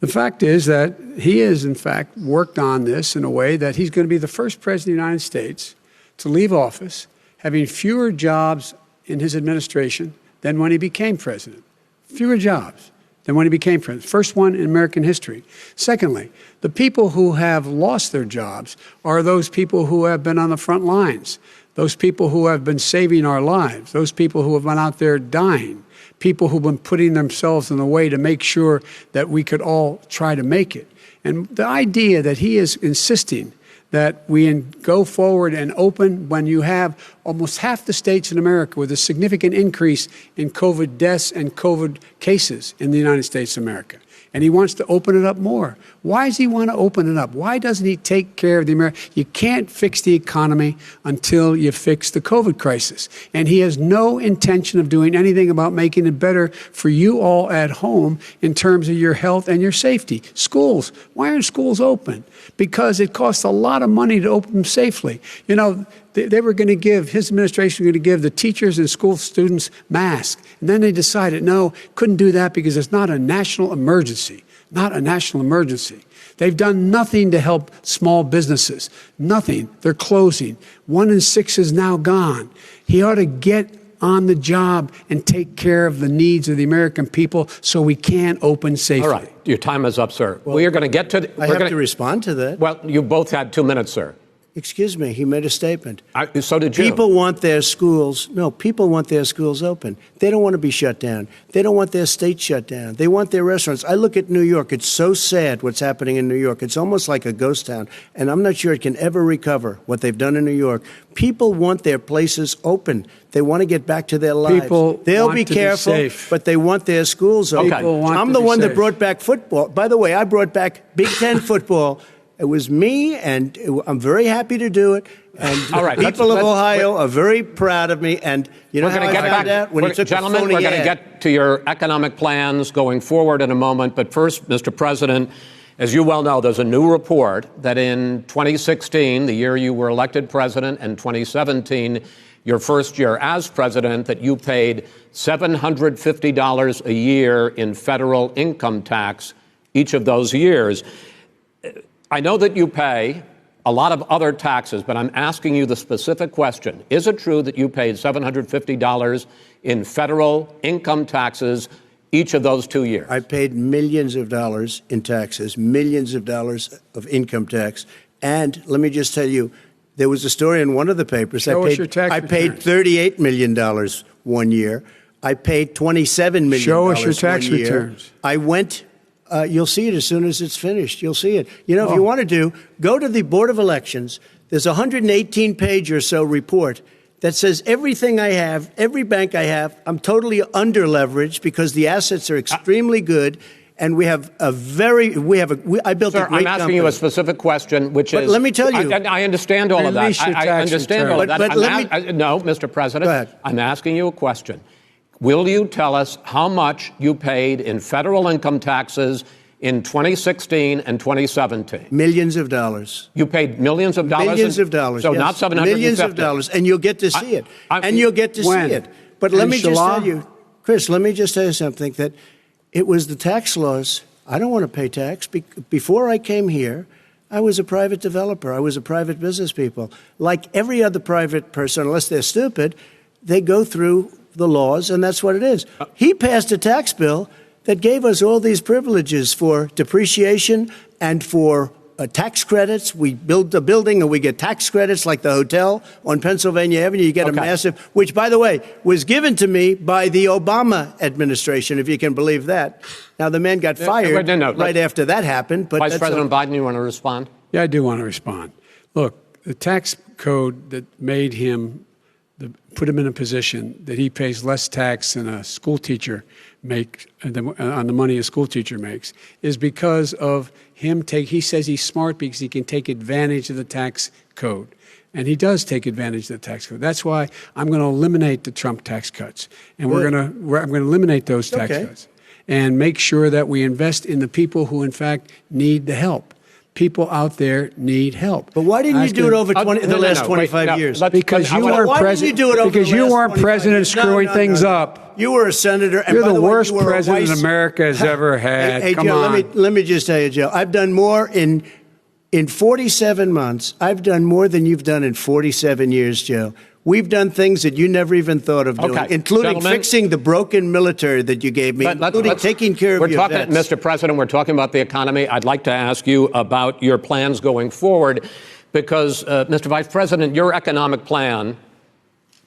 The fact is that he has, in fact, worked on this in a way that he's going to be the first president of the United States to leave office having fewer jobs in his administration than when he became president. Fewer jobs than when he became president. First one in American history. Secondly, the people who have lost their jobs are those people who have been on the front lines, those people who have been saving our lives, those people who have been out there dying, people who've been putting themselves in the way to make sure that we could all try to make it. And the idea that he is insisting that we go forward and open when you have almost half the states in America with a significant increase in COVID deaths and COVID cases in the United States of America. And he wants to open it up more. Why does he want to open it up? Why doesn't he take care of the American? You can't fix the economy until you fix the COVID crisis. And he has no intention of doing anything about making it better for you all at home in terms of your health and your safety. Schools. Why aren't schools open? Because it costs a lot of money to open them safely. You know, they were going to give, his administration was going to give the teachers and school students masks. And then they decided, no, couldn't do that because it's not a national emergency. Not a national emergency. They've done nothing to help small businesses. Nothing. They're closing. 1 in 6 is now gone. He ought to get on the job and take care of the needs of the American people so we can open safely. All right. Your time is up, sir. Well, we are going to get to... I have to respond to that. Well, you both had 2 minutes, sir. Excuse me, he made a statement. So did you. People want their schools open. They don't want to be shut down. They don't want their state shut down. They want their restaurants. I look at New York. It's so sad what's happening in New York. It's almost like a ghost town. And I'm not sure it can ever recover what they've done in New York. People want their places open. They want to get back to their lives. They'll be careful, but they want their schools open. I'm the one that brought back football. By the way, I brought back Big Ten football. It was me, and I'm very happy to do it. And all right, people of Ohio are very proud of me. And you know how I found out? When he took a phony ad. We're going to get to your economic plans going forward in a moment. But first, Mr. President, as you well know, there's a new report that in 2016, the year you were elected president, and 2017, your first year as president, that you paid $750 a year in federal income tax each of those years. I know that you pay a lot of other taxes, but I'm asking you the specific question. Is it true that you paid $750 in federal income taxes each of those 2 years? I paid millions of dollars in taxes, millions of dollars of income tax. And let me just tell you, there was a story in one of the papers. I paid $38 million 1 year. I paid $27 million. Show us your tax returns. I went... you'll see it as soon as it's finished. You'll see it. You know, if you want to go to the Board of Elections. There's a 118-page or so report that says everything I have, every bank I have, I'm totally under-leveraged because the assets are extremely good, and I built a great company. I'm asking you a specific question, which is... But let me tell you... I understand all of that. I understand all of that. No, Mr. President, go ahead. I'm asking you a question. Will you tell us how much you paid in federal income taxes in 2016 and 2017? Millions of dollars. You paid millions of dollars? Millions of dollars, So yes. not $750? Millions of dollars, and you'll get to see it. You'll get to see it. But let me just tell you, Chris, let me just tell you something, that it was the tax laws. I don't want to pay tax. Before I came here, I was a private developer. I was a private business people. Like every other private person, unless they're stupid, they go through the laws, and that's what it is. He passed a tax bill that gave us all these privileges for depreciation and for tax credits. We build a building and we get tax credits, like the hotel on Pennsylvania Avenue. You get a massive, which, by the way, was given to me by the Obama administration, if you can believe that. Now, the man got fired right after that happened. But Vice President Biden, you want to respond? Yeah, I do want to respond. Look, the tax code that made him put him in a position that he pays less tax than a school teacher makes on the money a school teacher makes is because of him he says he's smart because he can take advantage of the tax code. And he does take advantage of the tax code. That's why I'm going to eliminate the Trump tax cuts. And I'm going to eliminate those tax cuts. and make sure that we invest in the people who, in fact, need the help. People out there need help. But why didn't you do it over the last 25 years? Because you weren't president. Because you weren't president screwing things up. You were a senator. And You're by the way, worst you were president America has ever had. Hey, Come Joe, on. let me just tell you, Joe. I've done more in 47 months. I've done more than you've done in 47 years, Joe. We've done things that you never even thought of doing, including fixing the broken military that you gave me, including taking care of your vets. Mr. President, we're talking about the economy. I'd like to ask you about your plans going forward because, Mr. Vice President, your economic plan,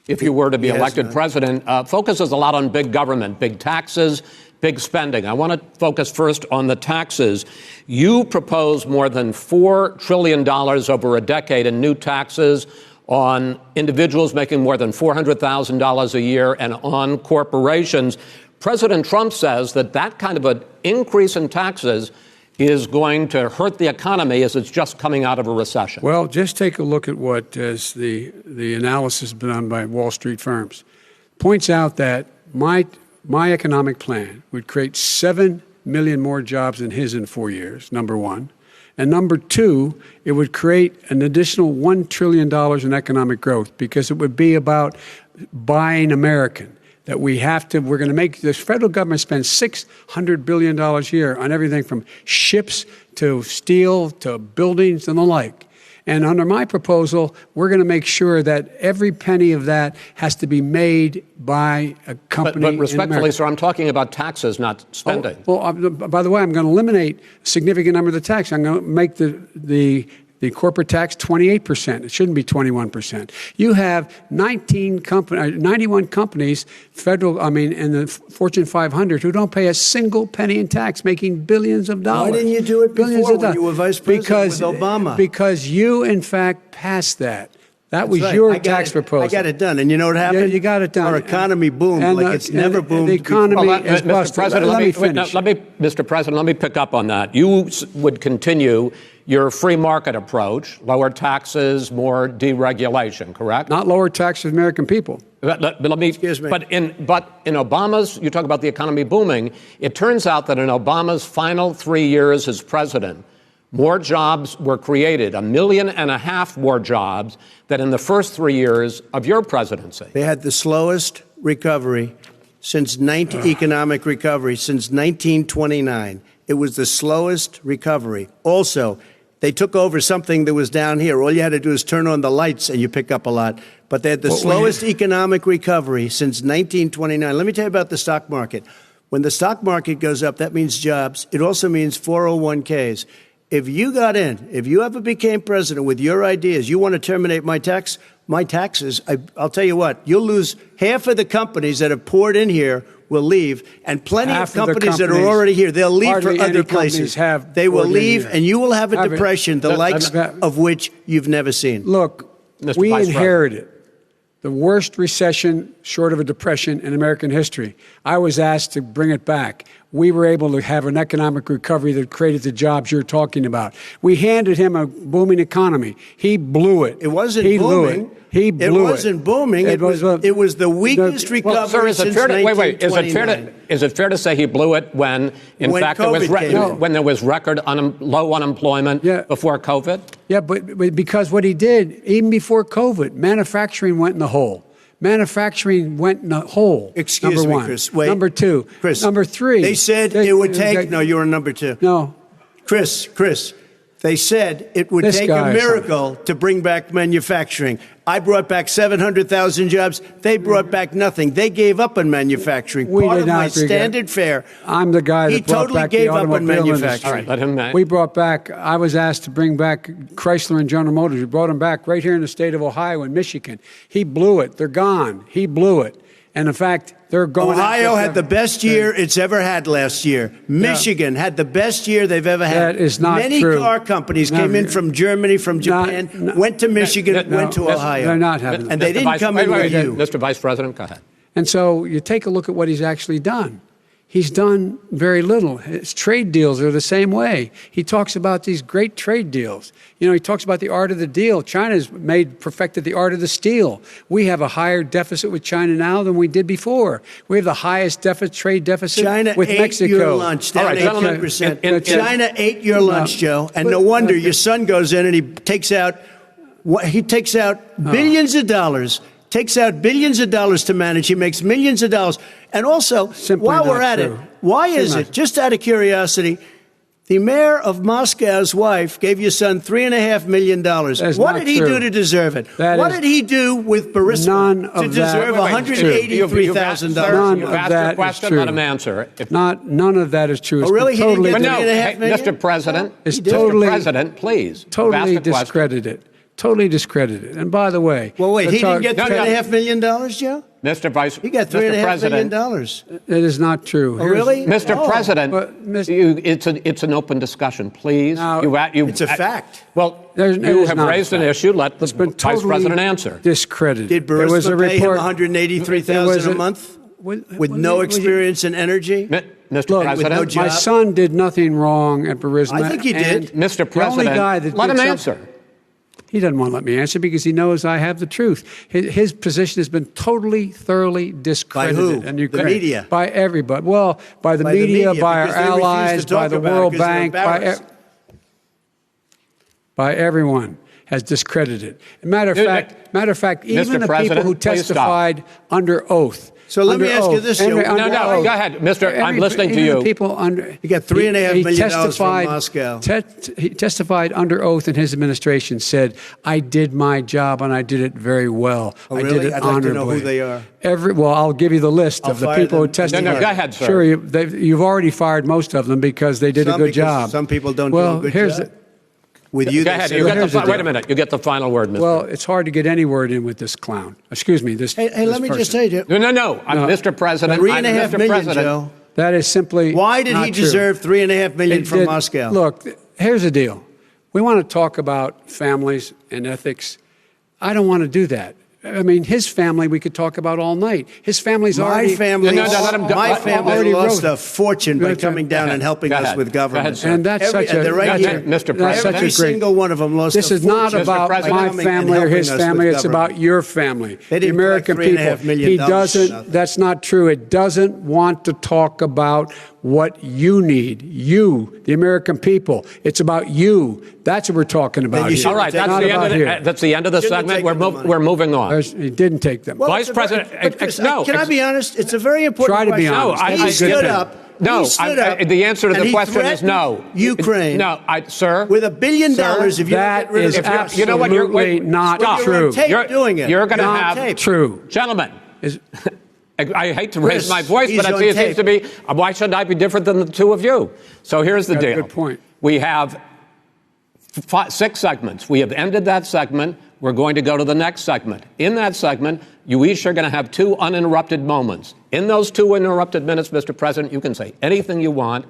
if you were to be elected president, focuses a lot on big government, big taxes, big spending. I want to focus first on the taxes. You propose more than $4 trillion over a decade in new taxes on individuals making more than $400,000 a year and on corporations. President Trump says that that kind of an increase in taxes is going to hurt the economy as it's just coming out of a recession. Well, just take a look at what is the analysis done by Wall Street firms. Points out that my economic plan would create 7 million more jobs than his in 4 years, number one. And number two, it would create an additional $1 trillion in economic growth because it would be about buying American. That we're going to make this federal government spend $600 billion a year on everything from ships to steel to buildings and the like. And under my proposal, we're going to make sure that every penny of that has to be made by a company. But respectfully, sir, I'm talking about taxes, not spending. By the way, I'm going to eliminate a significant number of the tax. I'm going to make the corporate tax 28%. It shouldn't be 21%. You have 91 companies, in the Fortune 500 who don't pay a single penny in tax, making billions of dollars. Why didn't you do it before when you were vice president with Obama? Because you, in fact, passed that. That was your tax proposal. I got it done. And you know what happened? Yeah, you got it done. Our economy boomed like it's never boomed. The economy is busted. Mr. President, let me pick up on that. You would continue your free market approach, lower taxes, more deregulation, correct? Not lower taxes for American people. Excuse me. But in Obama's, you talk about the economy booming, it turns out that in Obama's final 3 years as president, more jobs were created, 1.5 million more jobs than in the first 3 years of your presidency. They had the slowest recovery economic recovery since 1929. It was the slowest recovery. Also, they took over something that was down here. All you had to do is turn on the lights and you pick up a lot. But they had the slowest economic recovery since 1929. Let me tell you about the stock market. When the stock market goes up, that means jobs. It also means 401ks. If you got in, if you ever became president with your ideas, you want to terminate my taxes, I'll tell you what, you'll lose half of the companies that have poured in here will leave, and plenty of companies that are already here, they'll leave for other places. They will leave, and you will have a depression, the likes of which you've never seen. Look, we inherited the worst recession short of a depression in American history. I was asked to bring it back. We were able to have an economic recovery that created the jobs you're talking about. We handed him a booming economy. He blew it. It wasn't booming. He blew it. It wasn't booming. It was the weakest recovery since 1929. Is it fair to say he blew it when there was record low unemployment before COVID? Yeah, but because what he did, even before COVID, manufacturing went in the hole. Excuse me, Chris. Wait. Number two. Chris. Number three. They said it would take... No, you're on number two. No. Chris. They said it would take a miracle to bring back manufacturing. I brought back 700,000 jobs. They brought back nothing. They gave up on manufacturing. Part of my standard fare. I'm the guy that brought back the automobile industry. All right, let him know. We brought back, I was asked to bring back Chrysler and General Motors. We brought them back right here in the state of Ohio and Michigan. He blew it. They're gone. He blew it. And in fact, they're going. Ohio had the best year it's ever had last year. Michigan had the best year they've ever had. That is not true. Many car companies came in from Germany, from Japan, went to Michigan, went to Ohio. They're not having that. And they didn't come in with you. Mr. Vice President, go ahead. And so you take a look at what he's actually done. He's done very little. His trade deals are the same way. He talks about these great trade deals. You know, he talks about the art of the deal. China's perfected the art of the steal. We have a higher deficit with China now than we did before. We have the highest trade deficit China with ate Mexico. your lunch, down All right, gentlemen, 18%. China ate your lunch, Joe. And no wonder your son goes in and he takes out billions of dollars. Takes out billions of dollars to manage. He makes millions of dollars. And also, Simply while we're not at true. it, why is it, just out of curiosity, the mayor of Moscow's wife gave your son $3.5 million. What did he do to deserve it? What did he do with Burisma to deserve $183,000? You've asked your question, let him answer. None of that is true. Oh, really? He didn't get No, $3.5 million? Mr. President, Mr. President, please. Totally discredited. Totally discredited. And by the way, well, wait, he didn't get $3.5 million, Joe? Mr. Vice, he got $3.5 million. It is not true. Oh, really? Mr. President, it's an open discussion, please. It's a fact. Well, you have raised an issue. Let the Vice President answer. Discredited. Did Burisma pay him $183,000 a month with no experience in energy? Mr. President, with no my son did nothing wrong at Burisma. I think he did. Mr. President, let him answer. He doesn't want to let me answer because he knows I have the truth. His position has been totally, thoroughly discredited. By who? And the media? By everybody. Well, by the media, by our allies, by the World Bank, by everyone has discredited. Matter of fact, even the people who testified under oath. So let me ask you this, Joe. No, go ahead, Mr. I'm listening to you. He got $3.5 million from Moscow. He testified under oath in his administration, said, I did my job and I did it very well. Oh, I really? did it I'd honorably. like to know who they are. Well, I'll give you the list of the people who testified. No, go ahead, sir. Sure, you've already fired most of them because they did a good job. Some people don't do a good job. With you, go ahead. Wait a minute. You get the final word, Mr. Well, it's hard to get any word in with this clown. Excuse me. Hey, let me just tell you. No. I'm Mr. President. $3.5 million, Joe. That is simply Why did he deserve $3.5 million from Moscow? Look, here's the deal. We want to talk about families and ethics. I don't want to do that. I mean, his family we could talk about all night. His family's already... My family lost a fortune by coming down and helping us with government. And that's such a... Mr. President. Every single one of them lost a fortune. This is not about my family or his family. It's about your family. The American people. He doesn't... That's not true. It doesn't want to talk about what you need. You, the American people. It's about you. That's what we're talking about here. All right, that's the end of the segment. We're moving on. He didn't take them. Well, Vice President, no. Can I be honest? It's a very important question. Try to be honest. He stood up. No, the answer to the question is no. Ukraine. No, sir. With $1 billion, if you that is absolutely not true. You're doing it. You're going to have true, gentlemen. I hate to raise my voice, but it seems to be. Why should I be different than the two of you? So here's the deal. Good point. We have 6 segments. We have ended that segment. We're going to go to the next segment. In that segment, you each are going to have 2 uninterrupted moments. In those 2 uninterrupted minutes, Mr. President, you can say anything you want.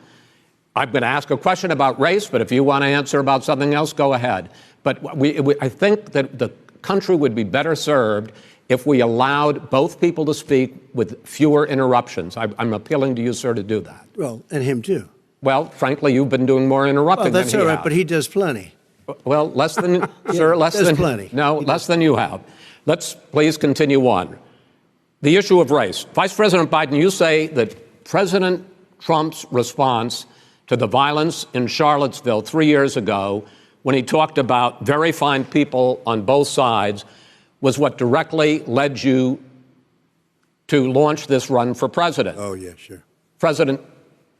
I'm going to ask a question about race, but if you want to answer about something else, go ahead. But I think that the country would be better served if we allowed both people to speak with fewer interruptions. I'm appealing to you, sir, to do that. Well, and him too. Well, frankly, you've been doing more interrupting than he has. That's all right, but he does plenty. Well, less than, sir, less than plenty. No, less than you have. Let's please continue on. The issue of race. Vice President Biden, you say that President Trump's response to the violence in Charlottesville 3 years ago, when he talked about very fine people on both sides, was what directly led you to launch this run for president. Oh, yeah, sure. President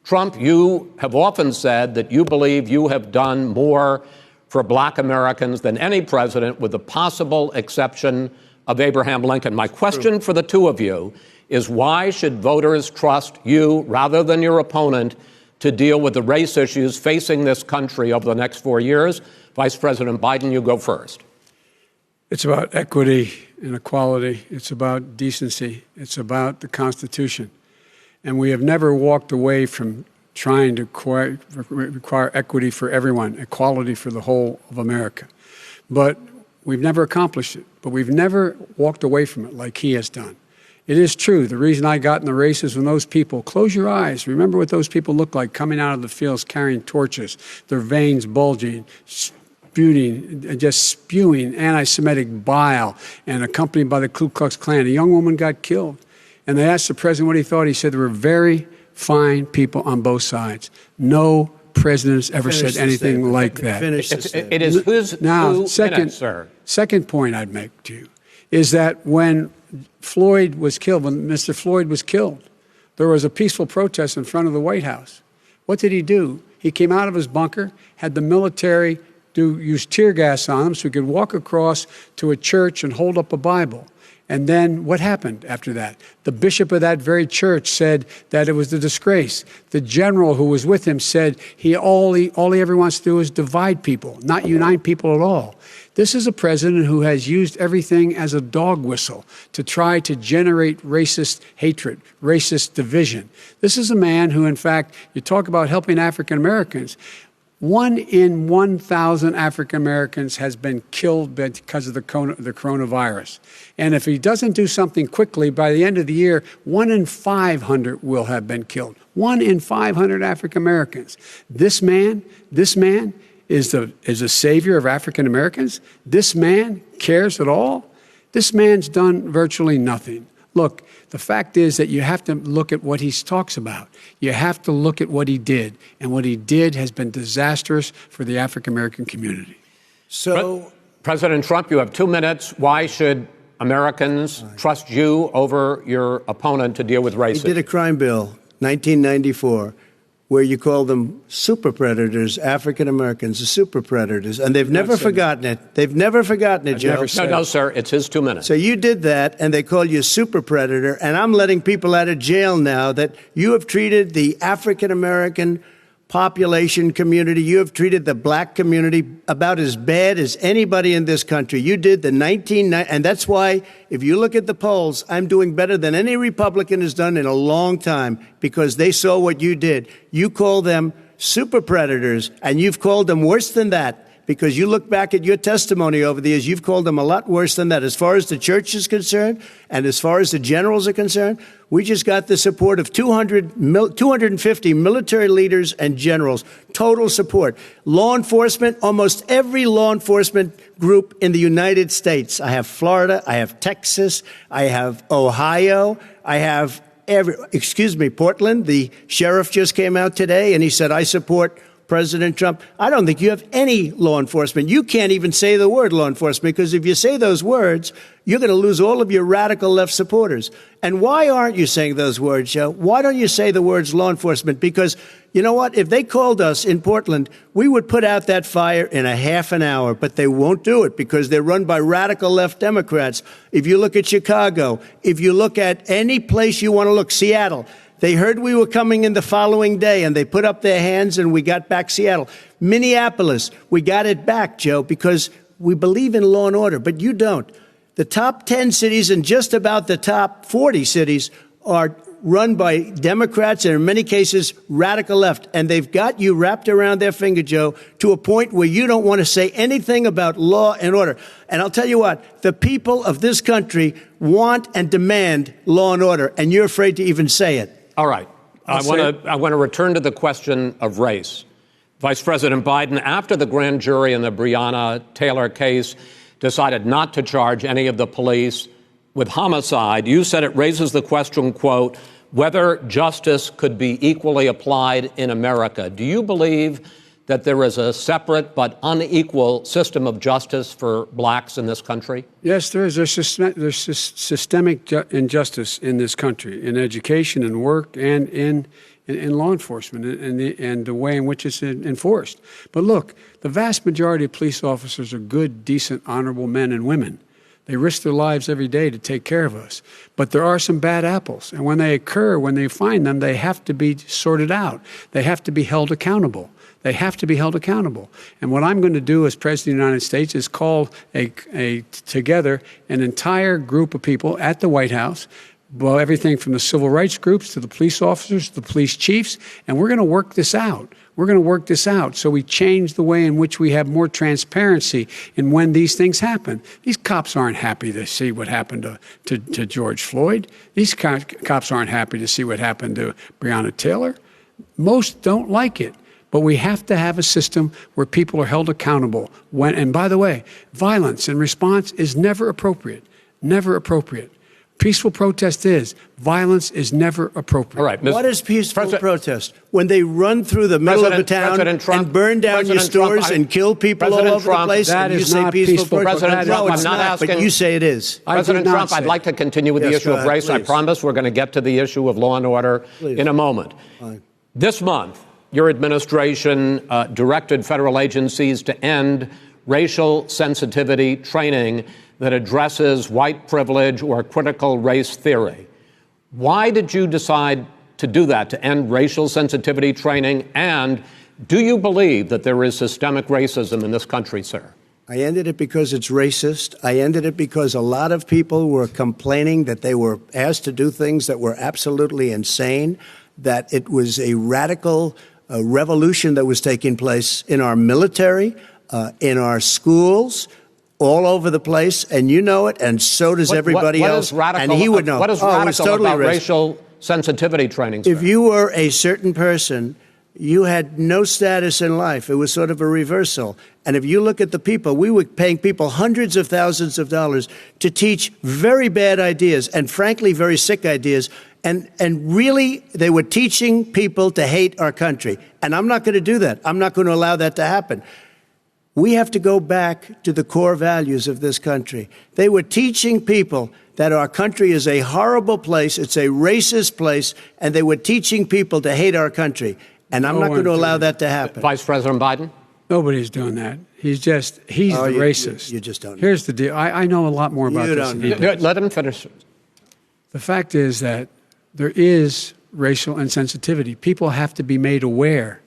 Trump, you have often said that you believe you have done more for black Americans than any president, with the possible exception of Abraham Lincoln. My question for the two of you is, why should voters trust you rather than your opponent to deal with the race issues facing this country over the next 4 years? Vice President Biden, you go first. It's about equity and equality. It's about decency. It's about the Constitution. And we have never walked away from trying to require equity for everyone, equality for the whole of America. But we've never accomplished it. But we've never walked away from it like he has done. It is true. The reason I got in the race is when those people, close your eyes, remember what those people look like coming out of the fields carrying torches, their veins bulging, just spewing anti-Semitic bile, and accompanied by the Ku Klux Klan. A young woman got killed. And they asked the president what he thought. He said there were very fine people on both sides. No president's ever said anything like that. It is who's now, who second point I'd make to you is that when Floyd was killed, when Mr. Floyd was killed, there was a peaceful protest in front of the White House. What did he do? He came out of his bunker, had the military use tear gas on him so he could walk across to a church and hold up a Bible. And then what happened after that? The bishop of that very church said that it was a disgrace. The general who was with him said all he ever wants to do is divide people, not unite people at all. This is a president who has used everything as a dog whistle to try to generate racist hatred, racist division. This is a man who, in fact, you talk about helping African Americans. 1 in 1,000 African Americans has been killed because of the coronavirus. And if he doesn't do something quickly, by the end of the year, 1 in 500 will have been killed. 1 in 500 African Americans. This man is a savior of African Americans. This man cares at all. This man's done virtually nothing. Look, the fact is that you have to look at what he talks about. You have to look at what he did. And what he did has been disastrous for the African-American community. So, President Trump, you have 2 minutes. Why should Americans trust you over your opponent to deal with racism? he did a crime bill, 1994, where you call them super predators, African Americans, the super predators, and they've never forgotten it. They've never forgotten it, Joe. No, sir, it's his 2 minutes. So you did that, and they call you a super predator, and I'm letting people out of jail now that you have treated the African American population community, you have treated the black community about as bad as anybody in this country. You did the and that's why, if you look at the polls, I'm doing better than any Republican has done in a long time, because they saw what you did. You call them super predators, and you've called them worse than that. Because you look back at your testimony over the years, you've called them a lot worse than that. As far as the church is concerned, and as far as the generals are concerned, we just got the support of 250 military leaders and generals, total support. Law enforcement, almost every law enforcement group in the United States. I have Florida, I have Texas, I have Ohio, I have Portland. The sheriff just came out today and he said, I support President Trump. I don't think you have any law enforcement. You can't even say the word law enforcement, because if you say those words, you're going to lose all of your radical left supporters. And why aren't you saying those words, Joe? Why don't you say the words law enforcement? Because you know what? If they called us in Portland, we would put out that fire in a half an hour, but they won't do it because they're run by radical left Democrats. If you look at Chicago, if you look at any place you want to look, Seattle, they heard we were coming in the following day, and they put up their hands, and we got back Seattle. Minneapolis, we got it back, Joe, because we believe in law and order, but you don't. The top 10 cities and just about the top 40 cities are run by Democrats and, in many cases, radical left. And they've got you wrapped around their finger, Joe, to a point where you don't want to say anything about law and order. And I'll tell you what, the people of this country want and demand law and order, and you're afraid to even say it. All right. I want to return to the question of race. Vice President Biden, after the grand jury in the Breonna Taylor case decided not to charge any of the police with homicide, you said it raises the question, quote, whether justice could be equally applied in America. Do you believe that there is a separate but unequal system of justice for blacks in this country? Yes, there is. There's systemic injustice in this country, in education and work and in law enforcement and the way in which it's enforced. But look, the vast majority of police officers are good, decent, honorable men and women. They risk their lives every day to take care of us. But there are some bad apples. And when they occur, when they find them, they have to be sorted out. They have to be held accountable. They have to be held accountable. And what I'm going to do as President of the United States is call together an entire group of people at the White House, well, everything from the civil rights groups to the police officers, to the police chiefs, and we're going to work this out. We're going to work this out. So we change the way in which we have more transparency in when these things happen. These cops aren't happy to see what happened to George Floyd. These cops aren't happy to see what happened to Breonna Taylor. Most don't like it. But we have to have a system where people are held accountable. And by the way, violence in response is never appropriate. Never appropriate. Peaceful protest is. Violence is never appropriate. All right. What is peaceful protest? When they run through the middle of a town and burn down your stores and kill people all over the place, that and you is say not peaceful peaceful. protest? President Trump, No, it's I'm not not, asking. but you say it is. President Trump, I'd like to continue with the issue of race. I promise we're going to get to the issue of law and order in a moment. Fine. This month, your administration directed federal agencies to end racial sensitivity training that addresses white privilege or critical race theory. Why did you decide to do that, to end racial sensitivity training? And do you believe that there is systemic racism in this country, sir? I ended it because it's racist. I ended it because a lot of people were complaining that they were asked to do things that were absolutely insane, that it was a radical revolution that was taking place in our military, in our schools, all over the place, and you know it, and so does everybody else. Radical, and he would know. What is radical totally about racial sensitivity training, sir? If you were a certain person, you had no status in life. It was sort of a reversal. And if you look at the people, we were paying people hundreds of thousands of dollars to teach very bad ideas and, frankly, very sick ideas. And really, they were teaching people to hate our country. And I'm not going to do that. I'm not going to allow that to happen. We have to go back to the core values of this country. They were teaching people that our country is a horrible place, it's a racist place, and they were teaching people to hate our country. And I'm not going to allow that to happen. Vice President Biden? Nobody's doing that. He's the racist. You just don't know. Here's the deal. I know a lot more about this than he does. Let him finish. The fact is that there is racial insensitivity. People have to be made aware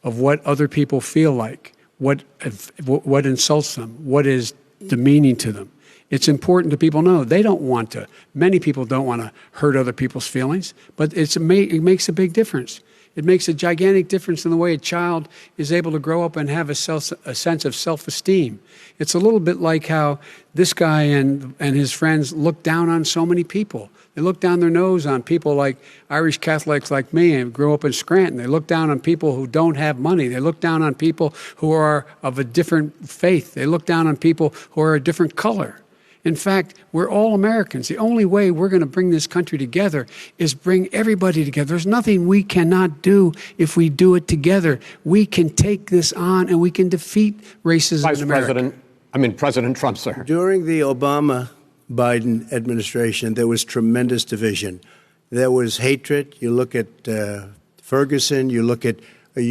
of what other people feel like, what insults them, what is demeaning to them. It's important that people know they don't want to. Many people don't want to hurt other people's feelings, but it makes a big difference. It makes a gigantic difference in the way a child is able to grow up and have a sense of self-esteem. It's a little bit like how this guy and his friends look down on so many people. They look down their nose on people like Irish Catholics like me and grew up in Scranton. They look down on people who don't have money. They look down on people who are of a different faith. They look down on people who are a different color. In fact, we're all Americans. The only way we're going to bring this country together is bring everybody together. There's nothing we cannot do if we do it together. We can take this on and we can defeat racism in America. President Trump, sir. During the Obama-Biden administration, there was tremendous division. There was hatred. You look at Ferguson, you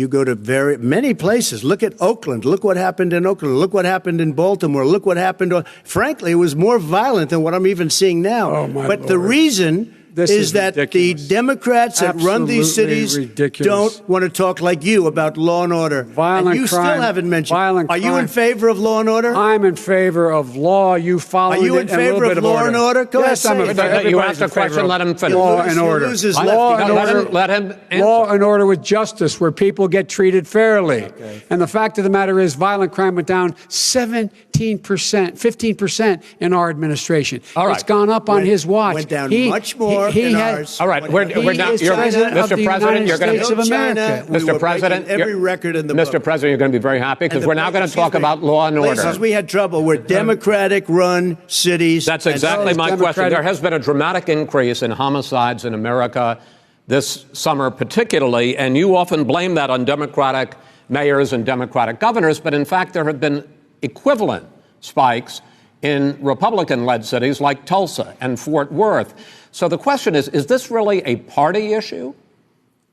go to many places. Look at Oakland. Look what happened in Oakland. Look what happened in Baltimore. Look what happened. Frankly, it was more violent than what I'm even seeing now. Oh, my but Lord. The reason is that ridiculous. the Democrats that run these cities don't want to talk like you about law and order. Violent and you crime, still haven't mentioned. Violent Are you crime. in favor of law and order? I'm in favor of law. You follow it. Are you in favor of law and order? Go yes, ahead, I'm say in it. favor. You asked a question, let him finish. Law and order. Law and order. Let him answer. Law and order with justice, where people get treated fairly. Okay. And the fact of the matter is, violent crime went down 15% in our administration. All right. It's gone up on his watch. Went down much more in ours. All right, we're now. Mr. President, you're going to. Mr. President, every record in the book. Mr. President, you're going to be very happy because we're now going to talk about law and order. Places we had trouble were Democratic-run cities. That's exactly my question. There has been a dramatic increase in homicides in America this summer, particularly, and you often blame that on Democratic mayors and Democratic governors, but in fact, there have been equivalent spikes in Republican-led cities like Tulsa and Fort Worth. So the question is this really a party issue?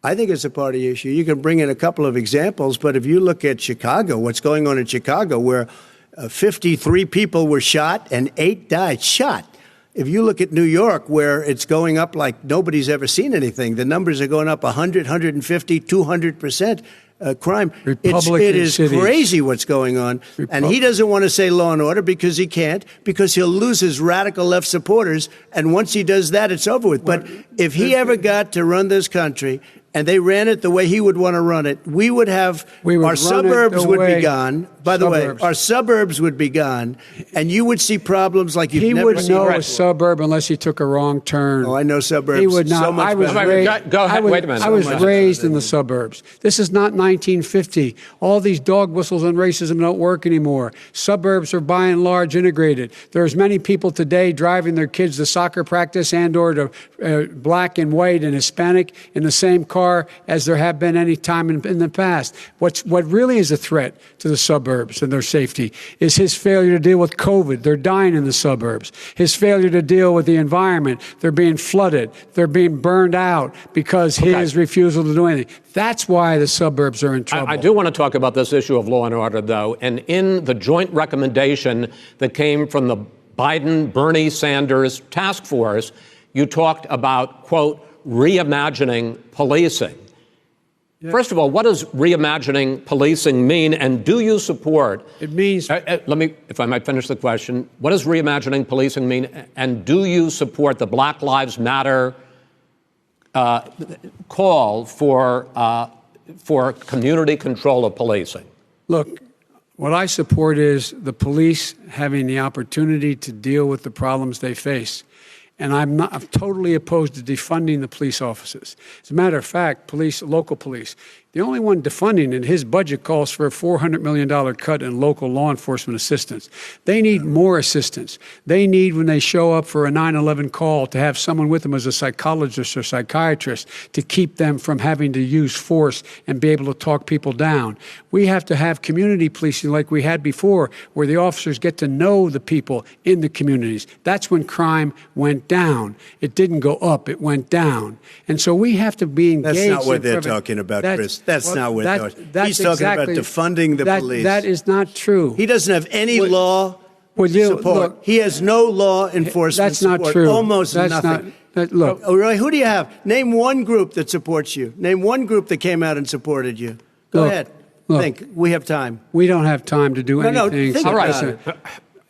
I think it's a party issue. You can bring in a couple of examples, but if you look at Chicago, what's going on in Chicago, where 53 people were shot and 8 died, shot. If you look at New York, where it's going up like nobody's ever seen anything, the numbers are going up 100, 150, 200%. Crime. It is crazy what's going on. And he doesn't want to say law and order because he can't, because he'll lose his radical left supporters. And once he does that, it's over with. But if he ever got to run this country and they ran it the way he would want to run it, we would our suburbs would be gone. By the way, our suburbs would be gone, and you would see problems like you've never seen. He would know a suburb unless he took a wrong turn. Oh, I know suburbs. He would not. So much Go ahead. Wait a minute. I was raised in the suburbs. This is not 1950. All these dog whistles on racism don't work anymore. Suburbs are by and large integrated. There's many people today driving their kids to soccer practice and or to black and white and Hispanic in the same car as there have been any time in the past. What really is a threat to the suburbs and their safety is his failure to deal with COVID. They're dying in the suburbs. His failure to deal with the environment. They're being flooded. They're being burned out because his refusal to do anything. That's why the suburbs are in trouble. I do want to talk about this issue of law and order, though. And in the joint recommendation that came from the Biden-Bernie Sanders task force, you talked about, quote, reimagining policing. Yeah. First of all, what does reimagining policing mean, and do you support? It means. Let me, if I might finish the question. What does reimagining policing mean, and do you support the Black Lives Matter call for community control of policing? Look, what I support is the police having the opportunity to deal with the problems they face. And I'm totally opposed to defunding the police offices. As a matter of fact, local police, the only one defunding it, his budget calls for a $400 million cut in local law enforcement assistance. They need more assistance. They need, when they show up for a 9/11 call, to have someone with them as a psychologist or psychiatrist to keep them from having to use force and be able to talk people down. We have to have community policing like we had before, where the officers get to know the people in the communities. That's when crime went down. It didn't go up, it went down. And so we have to be engaged. That's not what they're talking about, Chris. That's not what they're talking about. He's talking about defunding the police. That is not true. He doesn't have any law support. Look, he has no law enforcement that's not support. True. Almost that's nothing. Look. Oh, really? Who do you have? Name one group that supports you. Name one group that came out and supported you. Go ahead. Think. We have time. We don't have time to do anything. Think about it.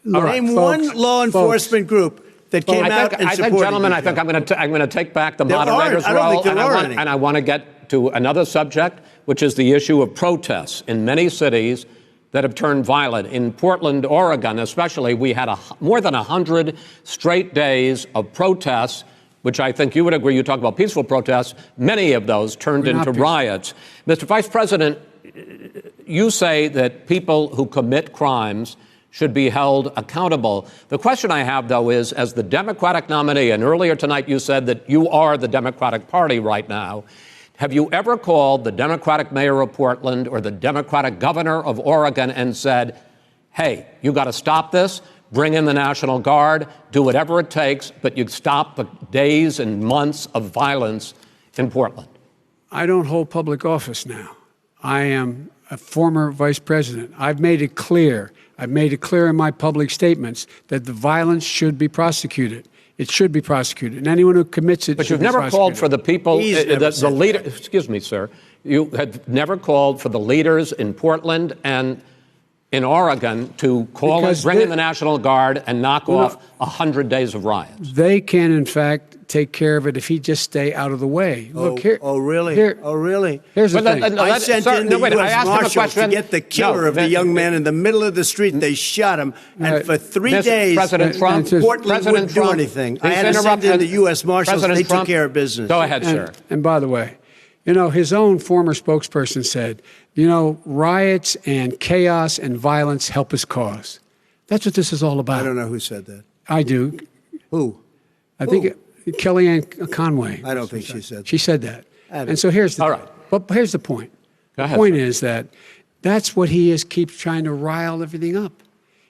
Name one law enforcement group that came out and supported gentlemen, you. I think I'm going to take back the moderator's role, and I want to get to another subject, which is the issue of protests in many cities that have turned violent. In Portland, Oregon, especially, we had more than 100 straight days of protests, which I think you would agree. You talk about peaceful protests. Many of those turned into riots. Mr. Vice President, you say that people who commit crimes should be held accountable. The question I have, though, is, as the Democratic nominee, and earlier tonight you said that you are the Democratic Party right now, have you ever called the Democratic mayor of Portland or the Democratic governor of Oregon and said, hey, you got to stop this, bring in the National Guard, do whatever it takes, but you stop the days and months of violence in Portland? I don't hold public office now. I am a former vice president. I've made it clear in my public statements that the violence should be prosecuted. It should be prosecuted, and anyone who commits it. But you've never called for the people, the leader. Excuse me, sir. You have never called for the leaders in Portland and in Oregon to bring in the National Guard and knock off 100 days of riots. They can, in fact, take care of it if he just stay out of the way. Look here. Oh, really? Really? Here's the thing. I sent in the U.S. Marshals to get the killer of the young man in the middle of the street. They shot him, and for 3 days, President Trump, Portland wouldn't do anything. I had to send in the U.S. Marshals. They took care of business. Go ahead, sir. And by the way, his own former spokesperson said, riots and chaos and violence help his cause. That's what this is all about. I don't know who said that. I do. Who? I think Kellyanne Conway. I don't think she said that. She said that. And so here's the here's the point. The point is that's what he keeps trying to rile everything up.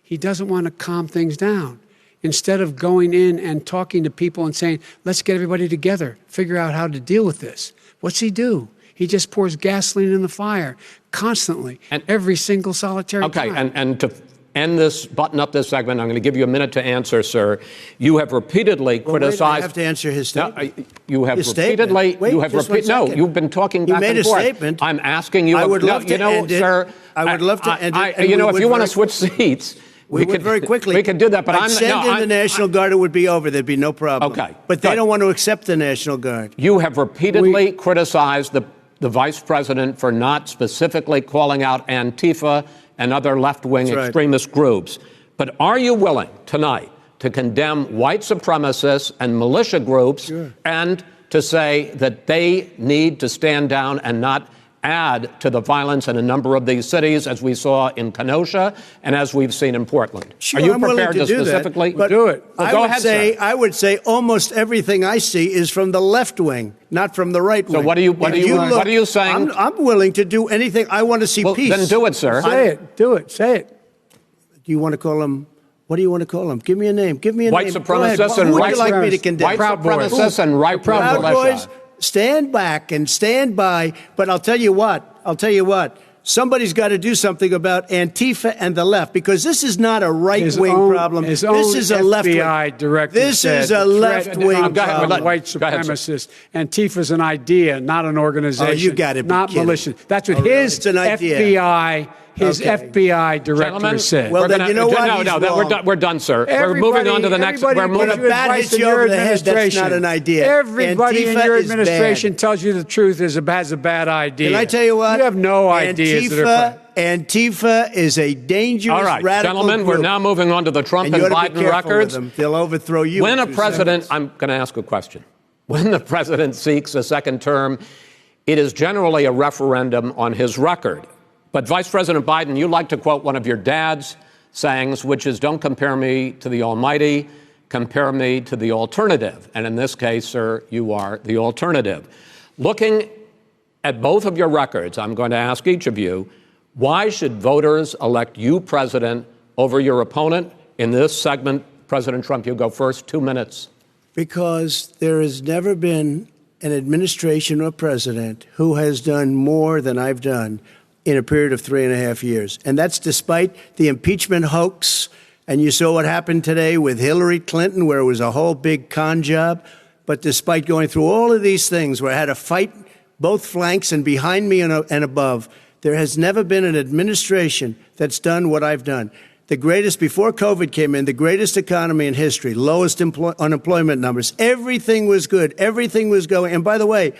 He doesn't want to calm things down. Instead of going in and talking to people and saying, let's get everybody together, figure out how to deal with this. What's he do? He just pours gasoline in the fire constantly, and every single solitary time. And to end this, button up this segment, I'm going to give you a minute to answer, sir. You have repeatedly criticized. Wait, I have to answer his statement. No, you have repeatedly. You've been talking back and forth. You made a statement. I'm asking you. I would love to end it. Sir. I would love to end it. If you want to switch seats. We would very quickly. We could do that, but I'd send in the National Guard. It would be over. There'd be no problem. Okay. But they don't want to accept the National Guard. You have repeatedly criticized the vice president for not specifically calling out Antifa and other left-wing extremist groups. But are you willing tonight to condemn white supremacists and militia groups and to say that they need to stand down and not add to the violence in a number of these cities, as we saw in Kenosha and as we've seen in Portland? Sure, are you I'm prepared willing to do specifically that, but do it? Well, go ahead, sir. I would say almost everything I see is from the left wing, not from the right wing. So what are you saying? I'm willing to do anything. I want to see peace. Then do it, sir. Say it. Do it. Say it. Do you want to call him? What do you want to call him? Give me a name. Give me a white name. Supremacists and who would white you like me to condemn? White supremacists and right Proud militia. Boys, stand back and stand by. But I'll tell you what. Somebody's got to do something about Antifa and the left, because this is not a right-wing problem. This is a left-wing. FBI director This is a left-wing problem. White supremacists. Antifa's an idea, not an organization. Oh, you got to be not kidding. militia. That's what his FBI. FBI director said. Well, then you know what? We're done, sir. We're moving on to the next. We're moving. When a bat hits you over the head, that's not an idea. Everybody in Antifa your is administration bad. tells you the truth has a bad idea. Can I tell you what? You have no ideas. Antifa is a dangerous, all right, radical gentlemen, group. we're now moving on to the Trump and you Biden records. They'll overthrow you. When a president, I'm going to ask a question. When the president seeks a second term, it is generally a referendum on his record. But Vice President Biden, you like to quote one of your dad's sayings, which is, don't compare me to the almighty, compare me to the alternative. And in this case, sir, you are the alternative. Looking at both of your records, I'm going to ask each of you, why should voters elect you president over your opponent? In this segment, President Trump, you go first, 2 minutes. Because there has never been an administration or president who has done more than I've done in a period of 3.5 years. And that's despite the impeachment hoax. And you saw what happened today with Hillary Clinton, where it was a whole big con job. But despite going through all of these things, where I had to fight both flanks and behind me and above, there has never been an administration that's done what I've done. The greatest, before COVID came in, the greatest economy in history, lowest unemployment numbers. Everything was good. Everything was going. And by the way,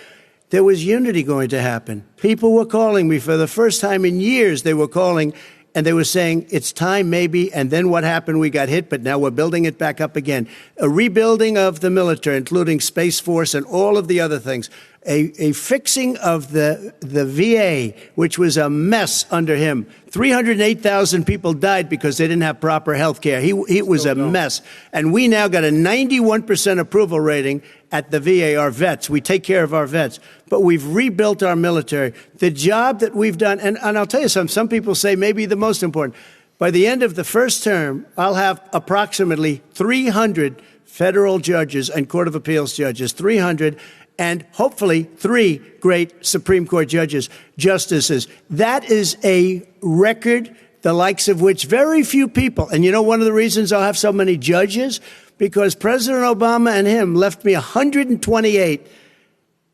there was unity going to happen. People were calling me for the first time in years. They were calling and they were saying, it's time maybe. And then what happened? We got hit, but now we're building it back up again. A rebuilding of the military, including Space Force and all of the other things. A fixing of the VA, which was a mess under him. 308,000 people died because they didn't have proper health care. It was a mess. And we now got a 91% approval rating at the VA, our vets. We take care of our vets. But we've rebuilt our military. The job that we've done, and I'll tell you something, some people say maybe the most important. By the end of the first term, I'll have approximately 300 federal judges and Court of Appeals judges, 300, and hopefully 3 great Supreme Court justices. That is a record, the likes of which very few people, and you know one of the reasons I'll have so many judges? Because President Obama and him left me 128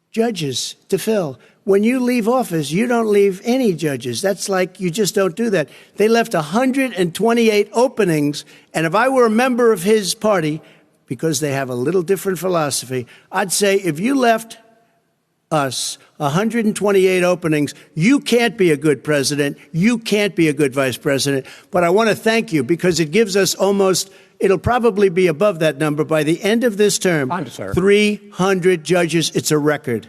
judges to fill. When you leave office, you don't leave any judges. That's like you just don't do that. They left 128 openings, and if I were a member of his party, because they have a little different philosophy, I'd say if you left us 128 openings, you can't be a good president, you can't be a good vice president. But I want to thank you because it gives us it'll probably be above that number by the end of this term. 300 judges, it's a record.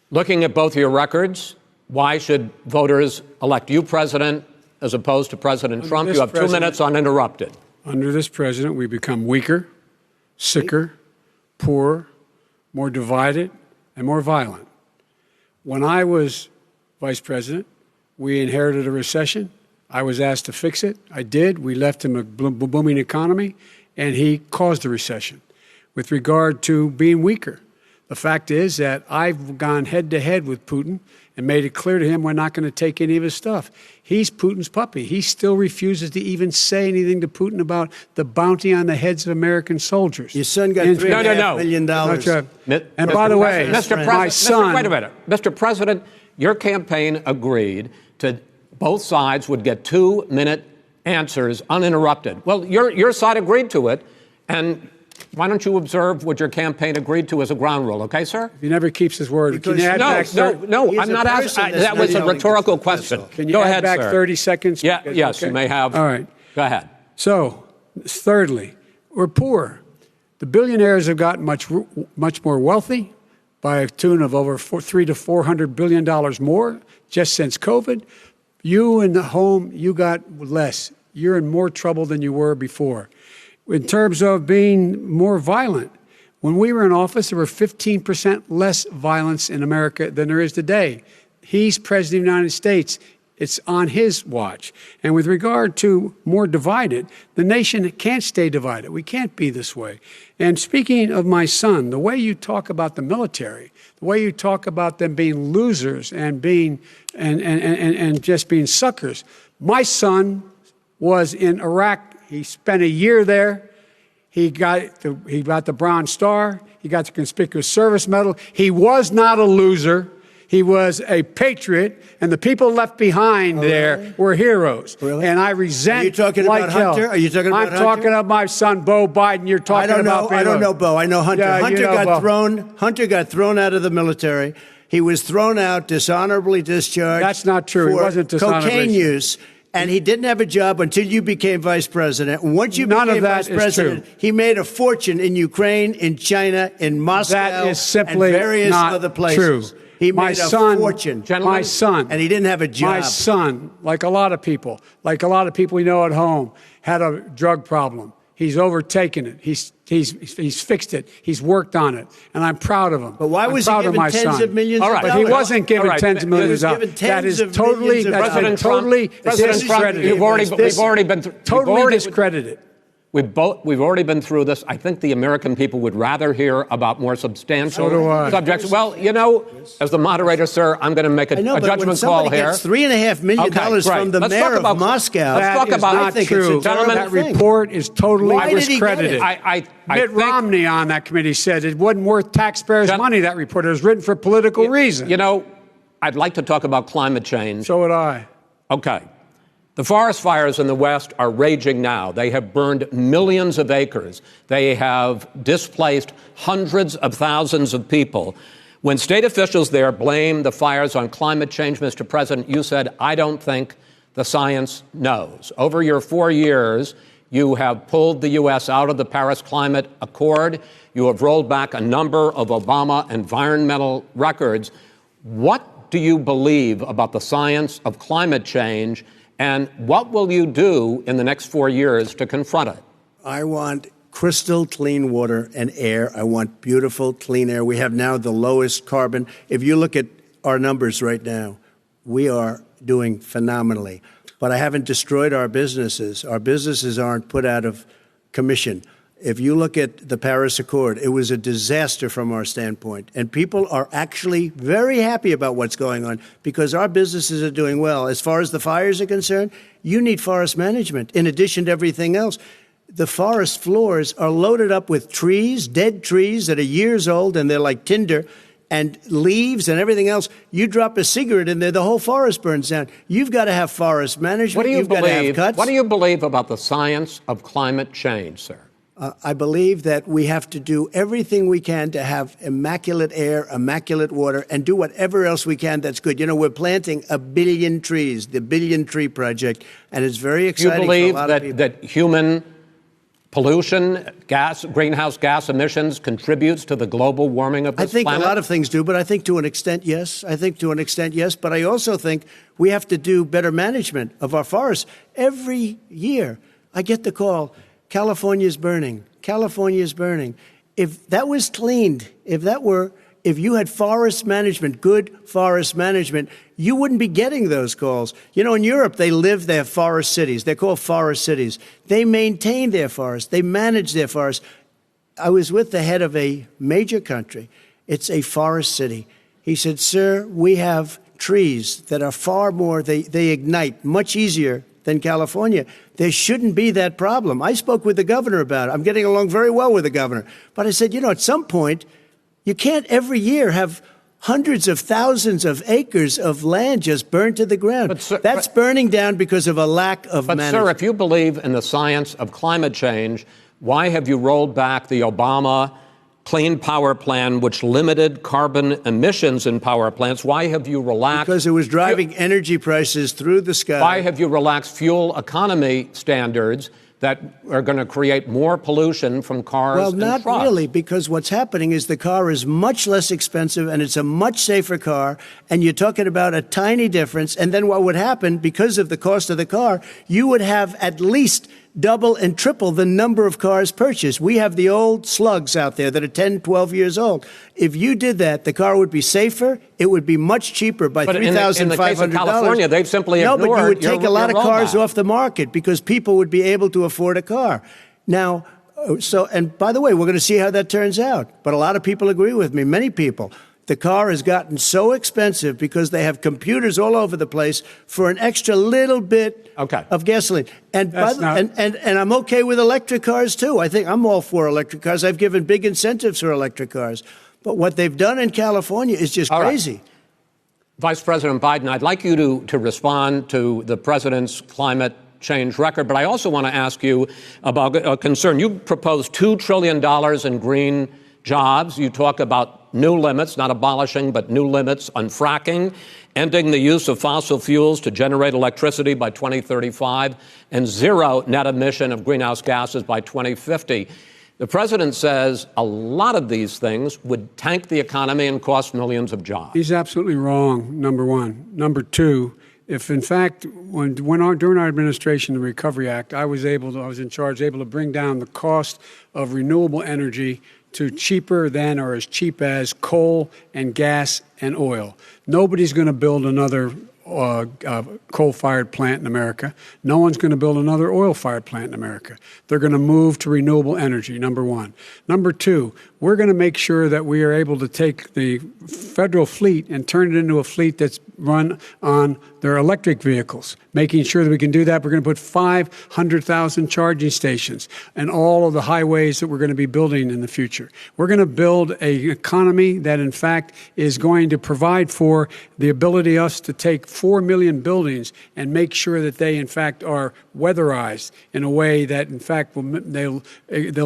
Looking at both your records, why should voters elect you president as opposed to President Trump? You have 2 minutes uninterrupted. Under this president, we become weaker, sicker, poorer, more divided, and more violent. When I was vice president, we inherited a recession. I was asked to fix it. I did. We left him a booming economy, and he caused the recession. With regard to being weaker, the fact is that I've gone head-to-head with Putin and made it clear to him we're not going to take any of his stuff. He's Putin's puppy. He still refuses to even say anything to Putin about the bounty on the heads of American soldiers. Your son got $3.5 million. And by the way, my son... Wait a minute. Mr. President, your campaign agreed to both sides would get 2-minute answers uninterrupted. Well, your side agreed to it, and why don't you observe what your campaign agreed to as a ground rule, okay, sir? He never keeps his word. Can you add back no, I'm not asking. That was a rhetorical question. Can you Go add ahead, back sir. 30 seconds? Yeah, yes, okay. you may have. All right. Go ahead. So, thirdly, we're poor. The billionaires have gotten much more wealthy by a tune of over $300 to $400 billion more just since COVID. You in the home, you got less. You're in more trouble than you were before. In terms of being more violent, when we were in office, there were 15% less violence in America than there is today. He's president of the United States. It's on his watch. And with regard to more divided, the nation can't stay divided. We can't be this way. And speaking of my son, the way you talk about the military, the way you talk about them being losers and being and just being suckers. My son was in Iraq. He spent a year there. He got the Bronze Star. He got the Conspicuous Service Medal. He was not a loser. He was a patriot, and the people left behind there were heroes. Really? And I resent. Are you talking like about hell. Hunter? Are you talking about Hunter? I'm talking about my son, Beau Biden. You're talking about. I don't know Beau. I know Hunter. Yeah, Hunter you know got Beau. Hunter got thrown out of the military. He was thrown out, dishonorably discharged. That's not true. He wasn't dishonorably cocaine use. And he didn't have a job until you became vice president. And once you None became of that vice president, is true. he made a fortune in Ukraine, in China, in Moscow, That is simply and various not other places. true. He My made a son, fortune. Gentlemen, my son, and he didn't have a job. My son, like a lot of people we know at home, had a drug problem. He's overtaken it. He's fixed it. He's worked on it, and I'm proud of him. But why was he proud of given my tens son. of millions All of right. dollars? But he wasn't given All right. tens of millions of He was dollars. given That tens is of totally, millions of that's been dollars. totally President Trump, discredited. we've already been Totally discredited. We've already been through this. I think the American people would rather hear about more substantial So do I. subjects. Well, you know, as the moderator, sir, I'm going to make a judgment call here. Gets $3.5 million from the mayor of Moscow. Let's talk about not think true. it's a terrible That thing. report is totally Why did he get discredited. it? I Mitt think, Romney on that committee said it wasn't worth taxpayers' money, that report. It was written for political reasons. you know, I'd like to talk about climate change. So would I. Okay. The forest fires in the West are raging now. They have burned millions of acres. They have displaced hundreds of thousands of people. When state officials there blame the fires on climate change, Mr. President, you said, I don't think the science knows. Over your 4 years, you have pulled the U.S. out of the Paris Climate Accord. You have rolled back a number of Obama environmental records. What do you believe about the science of climate change? And what will you do in the next 4 years to confront it? I want crystal clean water and air. I want beautiful, clean air. We have now the lowest carbon. If you look at our numbers right now, we are doing phenomenally. But I haven't destroyed our businesses. Our businesses aren't put out of commission. If you look at the Paris Accord, it was a disaster from our standpoint. And people are actually very happy about what's going on because our businesses are doing well. As far as the fires are concerned, you need forest management in addition to everything else. The forest floors are loaded up with trees, dead trees that are years old, and they're like tinder, and leaves and everything else. You drop a cigarette in there, the whole forest burns down. You've got to have forest management. What do you You've got to have believe? cuts. What do you believe about the science of climate change, sir? I believe that we have to do everything we can to have immaculate air, immaculate water, and do whatever else we can that's good. You know, we're planting 1 billion trees, the Billion Tree Project, and it's very exciting for a lot of people. That human pollution, greenhouse gas emissions contributes to the global warming of this planet? planet? A lot of things do, but I think to an extent, yes. But I also think we have to do better management of our forests. Every year, I get the call, California's burning. If that was cleaned, if you had forest management, good forest management, you wouldn't be getting those calls. You know, in Europe, they have forest cities. They're called forest cities. They maintain their forests. They manage their forests. I was with the head of a major country. It's a forest city. He said, sir, we have trees that are far more, they ignite much easier than California. There shouldn't be that problem. I spoke with the governor about it. I'm getting along very well with the governor. But I said, you know, at some point, you can't every year have hundreds of thousands of acres of land just burned to the ground. That's burning down because of a lack of management. But, sir, if you believe in the science of climate change, why have you rolled back the Obama Clean Power Plan, which limited carbon emissions in power plants? Why have you relaxed? Because it was driving energy prices through the sky. Why have you relaxed fuel economy standards that are going to create more pollution from cars and trucks? Well, not really, because what's happening is the car is much less expensive and it's a much safer car, and you're talking about a tiny difference. And then what would happen, because of the cost of the car, you would have at least double and triple the number of cars purchased. We have the old slugs out there that are 10, 12 years old. If you did that, the car would be safer. It would be much cheaper by $3,500. In the case of California, they've simply ignored. No, but you would take a lot of cars off the market because people would be able to afford a car. Now, and by the way, we're going to see how that turns out. But a lot of people agree with me, many people. The car has gotten so expensive because they have computers all over the place for an extra little bit of gasoline. And I'm okay with electric cars, too. I think I'm all for electric cars. I've given big incentives for electric cars. But what they've done in California is just crazy. Right. Vice President Biden, I'd like you to respond to the president's climate change record, but I also want to ask you about a concern. You proposed $2 trillion in green jobs. You talk about new limits, not abolishing, but new limits on fracking, ending the use of fossil fuels to generate electricity by 2035, and zero net emission of greenhouse gases by 2050. The president says a lot of these things would tank the economy and cost millions of jobs. He's absolutely wrong, number one. Number two, if in fact, during our administration, the Recovery Act, I was in charge, able to bring down the cost of renewable energy to cheaper than or as cheap as coal and gas and oil. Nobody's going to build another coal-fired plant in America. No one's going to build another oil-fired plant in America. They're going to move to renewable energy, number one. Number two, we're going to make sure that we are able to take the federal fleet and turn it into a fleet that's run on their electric vehicles. Making sure that we can do that, we're going to put 500,000 charging stations and all of the highways that we're going to be building in the future. We're going to build an economy that, in fact, is going to provide for the ability us to take 4 million buildings and make sure that they, in fact, are weatherized in a way that, in fact, they'll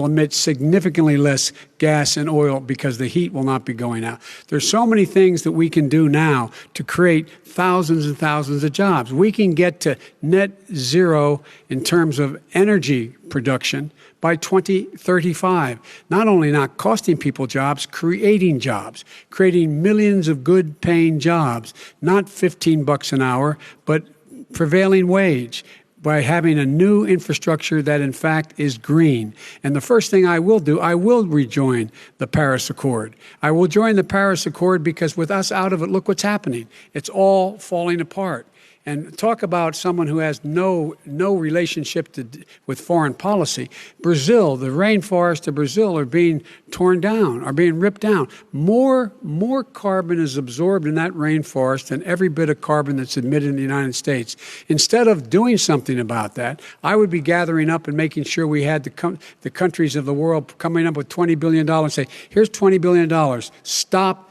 emit significantly less gas and oil because the heat will not be going out. There's so many things that we can do now to create thousands and thousands of jobs. We can get to net zero in terms of energy production by 2035. Not only not costing people jobs, creating millions of good paying jobs, not $15 an hour, but prevailing wage, by having a new infrastructure that, in fact, is green. And the first thing I will do, I will rejoin the Paris Accord. I will join the Paris Accord because with us out of it, look what's happening. It's all falling apart. And talk about someone who has no relationship with foreign policy. Brazil, the rainforests of Brazil are being torn down, are being ripped down. More carbon is absorbed in that rainforest than every bit of carbon that's emitted in the United States. Instead of doing something about that, I would be gathering up and making sure we had the countries of the world coming up with $20 billion and say, here's $20 billion. Stop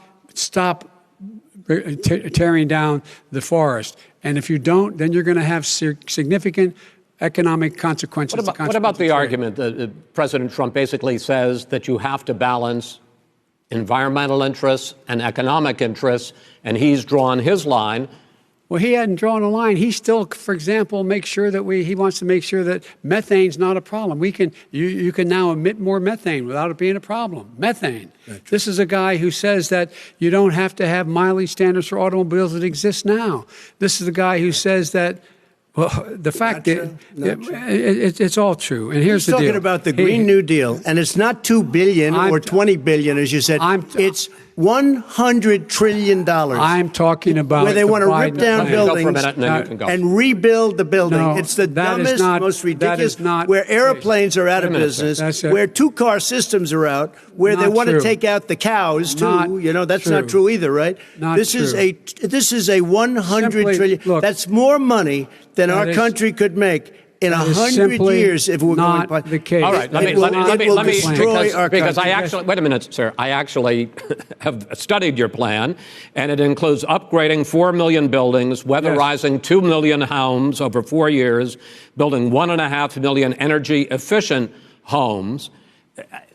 tearing down the forest. And if you don't, then you're going to have significant economic consequences. What about the argument that President Trump basically says that you have to balance environmental interests and economic interests, and he's drawn his line? Well, he hadn't drawn a line. He still, for example, he wants to make sure that methane's not a problem. You can now emit more methane without it being a problem. Methane. This is a guy who says that you don't have to have mileage standards for automobiles that exist now. This is the guy who says that, well, the fact that it's all true. And here's the deal. He's talking about the Green New Deal, and it's not $2 billion or $20 billion, as you said. It's $100 trillion. I'm talking about where they want to rip down buildings and rebuild the building. No, it's the dumbest, most ridiculous. Where airplanes are out of business, where two-car systems are out, where they want to take out the cows too. That's not true either, right? This is a $100 trillion. That's more money than our country could make in That is 100 simply years, if we're not going by the case. All right, let me destroy our because I country. actually wait a minute, sir. I actually have studied your plan, and it includes upgrading 4 million buildings, weatherizing 2 million homes over 4 years, building 1.5 million energy-efficient homes.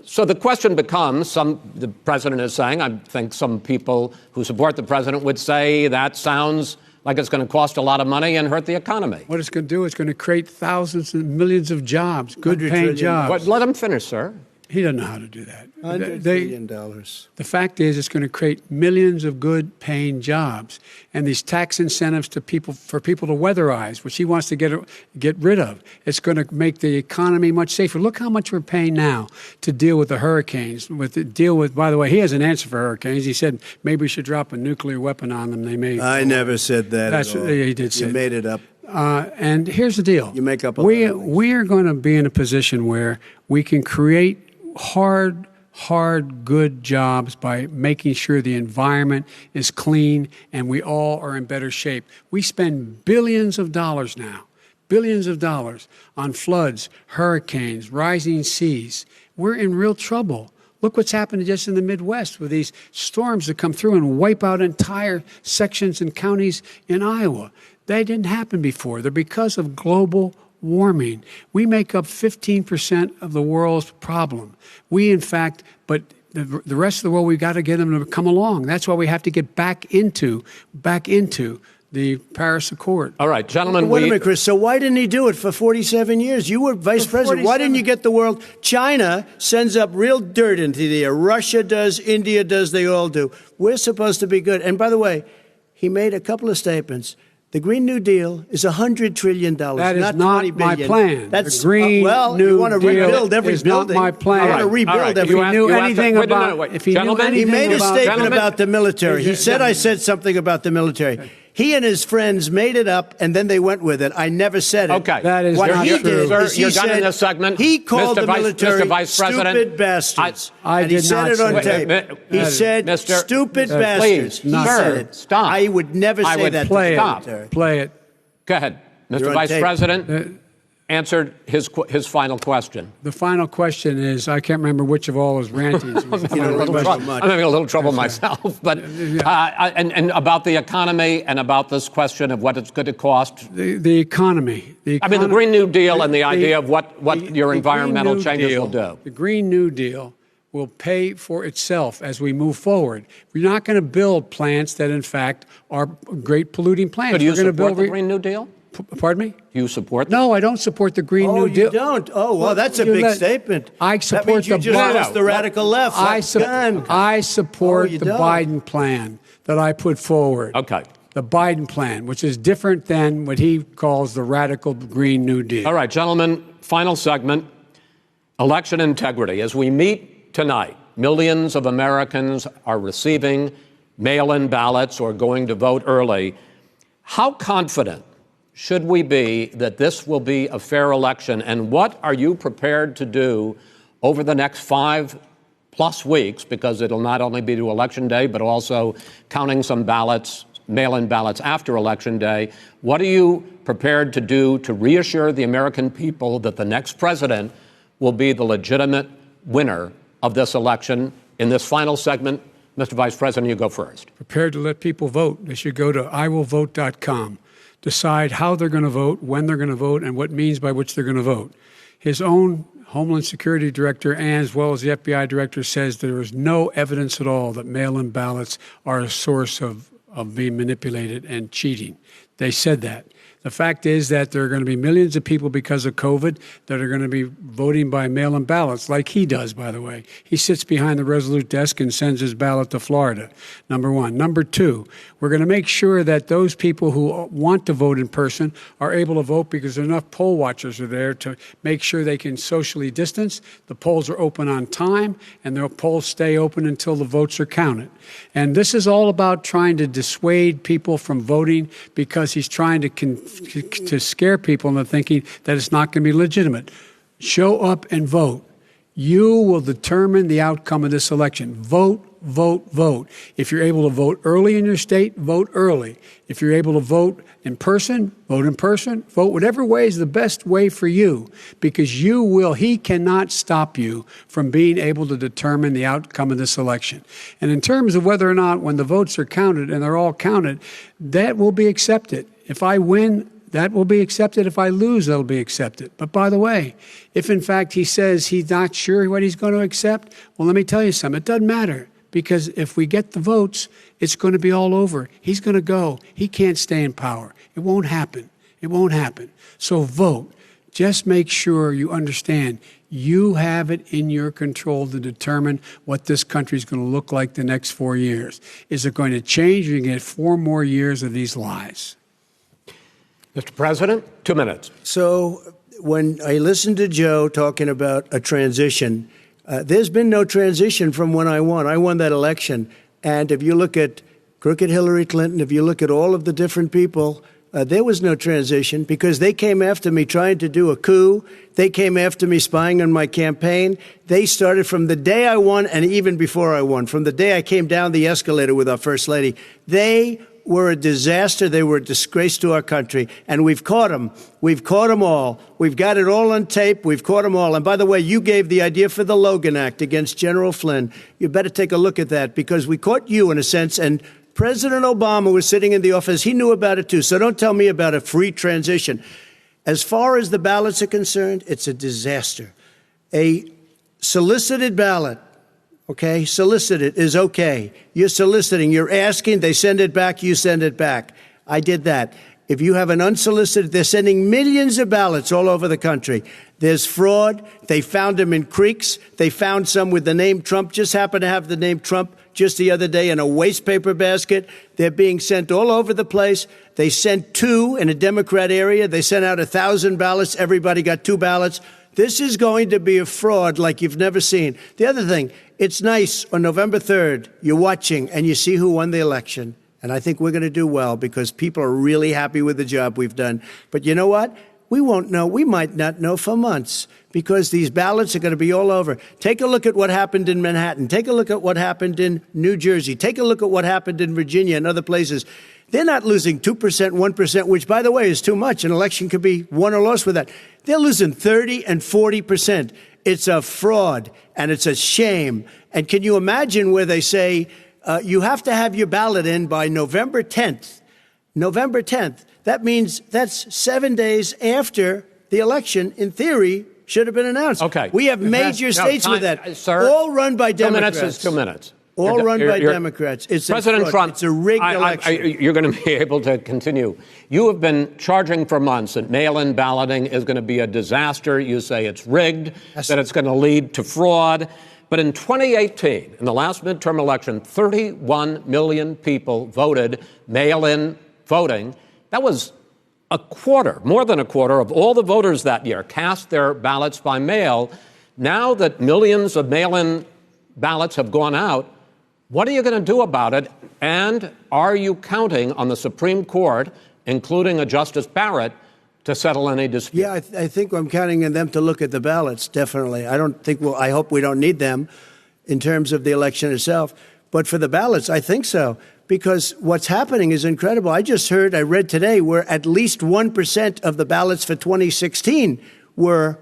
So the question becomes, the president is saying, I think some people who support the president would say that sounds like it's going to cost a lot of money and hurt the economy. What it's going to do is going to create thousands and millions of jobs, good-paying jobs. But let him finish, sir. He doesn't know how to do that. $100 billion. The fact is, it's going to create millions of good-paying jobs, and these tax incentives for people to weatherize, which he wants to get rid of. It's going to make the economy much safer. Look how much we're paying now to deal with the hurricanes. By the way, he has an answer for hurricanes. He said maybe we should drop a nuclear weapon on them. They may. I never said that. That's at all. he did say. You made it up. And here's the deal. You make up a we lot of things. we are going to be in a position where we can create hard, good jobs by making sure the environment is clean and we all are in better shape. We spend billions of dollars now, on floods, hurricanes, rising seas. We're in real trouble. Look what's happened just in the Midwest with these storms that come through and wipe out entire sections and counties in Iowa. They didn't happen before. They're because of global warming. We make up 15% of the world's problem. But the rest of the world, we've got to get them to come along. That's why we have to get back into the Paris Accord. All right, gentlemen. Wait a minute, Chris. So why didn't he do it for 47 years? You were vice president. Why didn't you get the world? China sends up real dirt into the air. Russia does. India does. They all do. We're supposed to be good. And by the way, he made a couple of statements. The Green New Deal is $100 trillion. That is not not $20 my billion. plan. That's the Green New you want to Deal rebuild every is building. not my plan. You want to rebuild every. If he knew anything about, He made a statement Gentlemen. about the military. He said I said something about the military. He and his friends made it up, and then they went with it. I never said it. Okay. That is what not he true. did is he You're done said in this segment. he called Mr. the military Vice President, stupid bastards. I and he did said not it on say tape. that. He said Mr. stupid Please, bastards. He not said sir. it. Stop. I would never I say would that play to the it. military. Play it. Go ahead. You're Mr. on Vice tape. President answered his final question. The final question is, I can't remember which of all his rantings. I'm having a little trouble myself, but and about the economy and about this question of what it's going to cost. The economy. I mean, the Green New Deal and the idea of what your environmental changes will do. The Green New Deal will pay for itself as we move forward. We're not going to build plants that, in fact, are great polluting plants. So do you We're going to support build the Green New Deal? Pardon me? Do you support that? No, I don't support the Green New Deal. You don't? Oh, well, that's a big statement. I that support means you the just lost the radical left. I support you the don't. Biden plan that I put forward. Okay. The Biden plan, which is different than what he calls the radical Green New Deal. All right, gentlemen, final segment, election integrity. As we meet tonight, millions of Americans are receiving mail-in ballots or going to vote early. How confident should we be that this will be a fair election? And what are you prepared to do over the next 5+ weeks? Because it'll not only be to Election Day, but also counting some ballots, mail-in ballots after Election Day. What are you prepared to do to reassure the American people that the next president will be the legitimate winner of this election? In this final segment, Mr. Vice President, you go first. Prepared to let people vote. They should go to iwillvote.com. Decide how they're going to vote, when they're going to vote, and what means by which they're going to vote. His own Homeland Security Director, and as well as the FBI Director, says there is no evidence at all that mail-in ballots are a source of being manipulated and cheating. They said that. The fact is that there are going to be millions of people because of COVID that are going to be voting by mail-in ballots, like he does, by the way. He sits behind the Resolute desk and sends his ballot to Florida, number one. Number two, we're going to make sure that those people who want to vote in person are able to vote because enough poll watchers are there to make sure they can socially distance. The polls are open on time, and the polls stay open until the votes are counted. And this is all about trying to dissuade people from voting because he's trying to scare people into thinking that it's not going to be legitimate. Show up and vote. You will determine the outcome of this election. Vote, vote, vote. If you're able to vote early in your state, vote early. If you're able to vote in person, vote in person. Vote whatever way is the best way for you, because he cannot stop you from being able to determine the outcome of this election. And in terms of whether or not when the votes are counted, and they're all counted, that will be accepted. If I win, that will be accepted. If I lose, that'll be accepted. But by the way, if in fact he says he's not sure what he's going to accept, well, let me tell you something. It doesn't matter, because if we get the votes, it's going to be all over. He's going to go. He can't stay in power. It won't happen. It won't happen. So vote. Just make sure you understand you have it in your control to determine what this country is going to look like the next 4 years. Is it going to change, or are you going to get 4 more years of these lies? Mr. President, 2 minutes. So when I listened to Joe talking about a transition, there's been no transition from when I won. I won that election. And if you look at crooked Hillary Clinton, if you look at all of the different people, there was no transition, because they came after me trying to do a coup. They came after me spying on my campaign. They started from the day I won, and even before I won, from the day I came down the escalator with our First Lady. They were a disaster. They were a disgrace to our country. And we've caught them. We've caught them all. We've got it all on tape. We've caught them all. And by the way, you gave the idea for the Logan Act against General Flynn. You better take a look at that, because we caught you in a sense. And President Obama was sitting in the office. He knew about it too. So don't tell me about a free transition. As far as the ballots are concerned, it's a disaster. A solicited ballot, okay, solicited is okay. You're soliciting, you're asking, they send it back, you send it back. I did that. If you have an unsolicited, they're sending millions of ballots all over the country. There's fraud. They found them in creeks. They found some with the name Trump, just happened to have the name Trump just the other day in a waste paper basket. They're being sent all over the place. They sent 2 in a Democrat area. They sent out 1,000 ballots. Everybody got 2 ballots. This is going to be a fraud like you've never seen. The other thing, it's nice on November 3rd, you're watching and you see who won the election. And I think we're going to do well, because people are really happy with the job we've done. But you know what? We won't know. We might not know for months, because these ballots are going to be all over. Take a look at what happened in Manhattan. Take a look at what happened in New Jersey. Take a look at what happened in Virginia and other places. They're not losing 2%, 1%, which, by the way, is too much. An election could be won or lost with that. They're losing 30 and 40%. It's a fraud, and it's a shame. And can you imagine where they say you have to have your ballot in by November 10th? November 10th. That means that's 7 days after the election, in theory, should have been announced. Okay. We have major states with that. Sir, all run by Democrats. 2 minutes is 2 minutes. All run by Democrats. It's President Trump, it's a rigged election. You're going to be able to continue. You have been charging for months that mail-in balloting is going to be a disaster. You say it's rigged, that it's going to lead to fraud. But in 2018, in the last midterm election, 31 million people voted mail-in voting. That was a quarter, more than a quarter of all the voters that year cast their ballots by mail. Now that millions of mail-in ballots have gone out, what are you going to do about it? And are you counting on the Supreme Court, including a Justice Barrett, to settle any dispute? Yeah, I think I'm counting on them to look at the ballots, definitely. I hope we don't need them in terms of the election itself. But for the ballots, I think so, because what's happening is incredible. I read today, where at least 1% of the ballots for 2016 were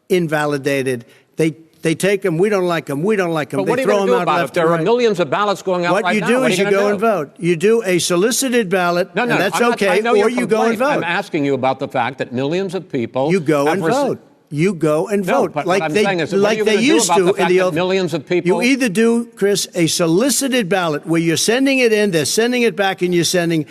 invalidated. They take them. We don't like them. We don't like them. But what are you going to do about it? If there are millions of ballots going out right now, what you do is you go and vote. You do a solicited ballot, and that's okay, or you go and vote. I'm asking you about the fact that millions of people... You go and vote. You go and vote. But what I'm saying is, what are you going to do about the fact that millions of people... You either do, Chris, a solicited ballot where you're sending it in, they're sending it back, and you're sending...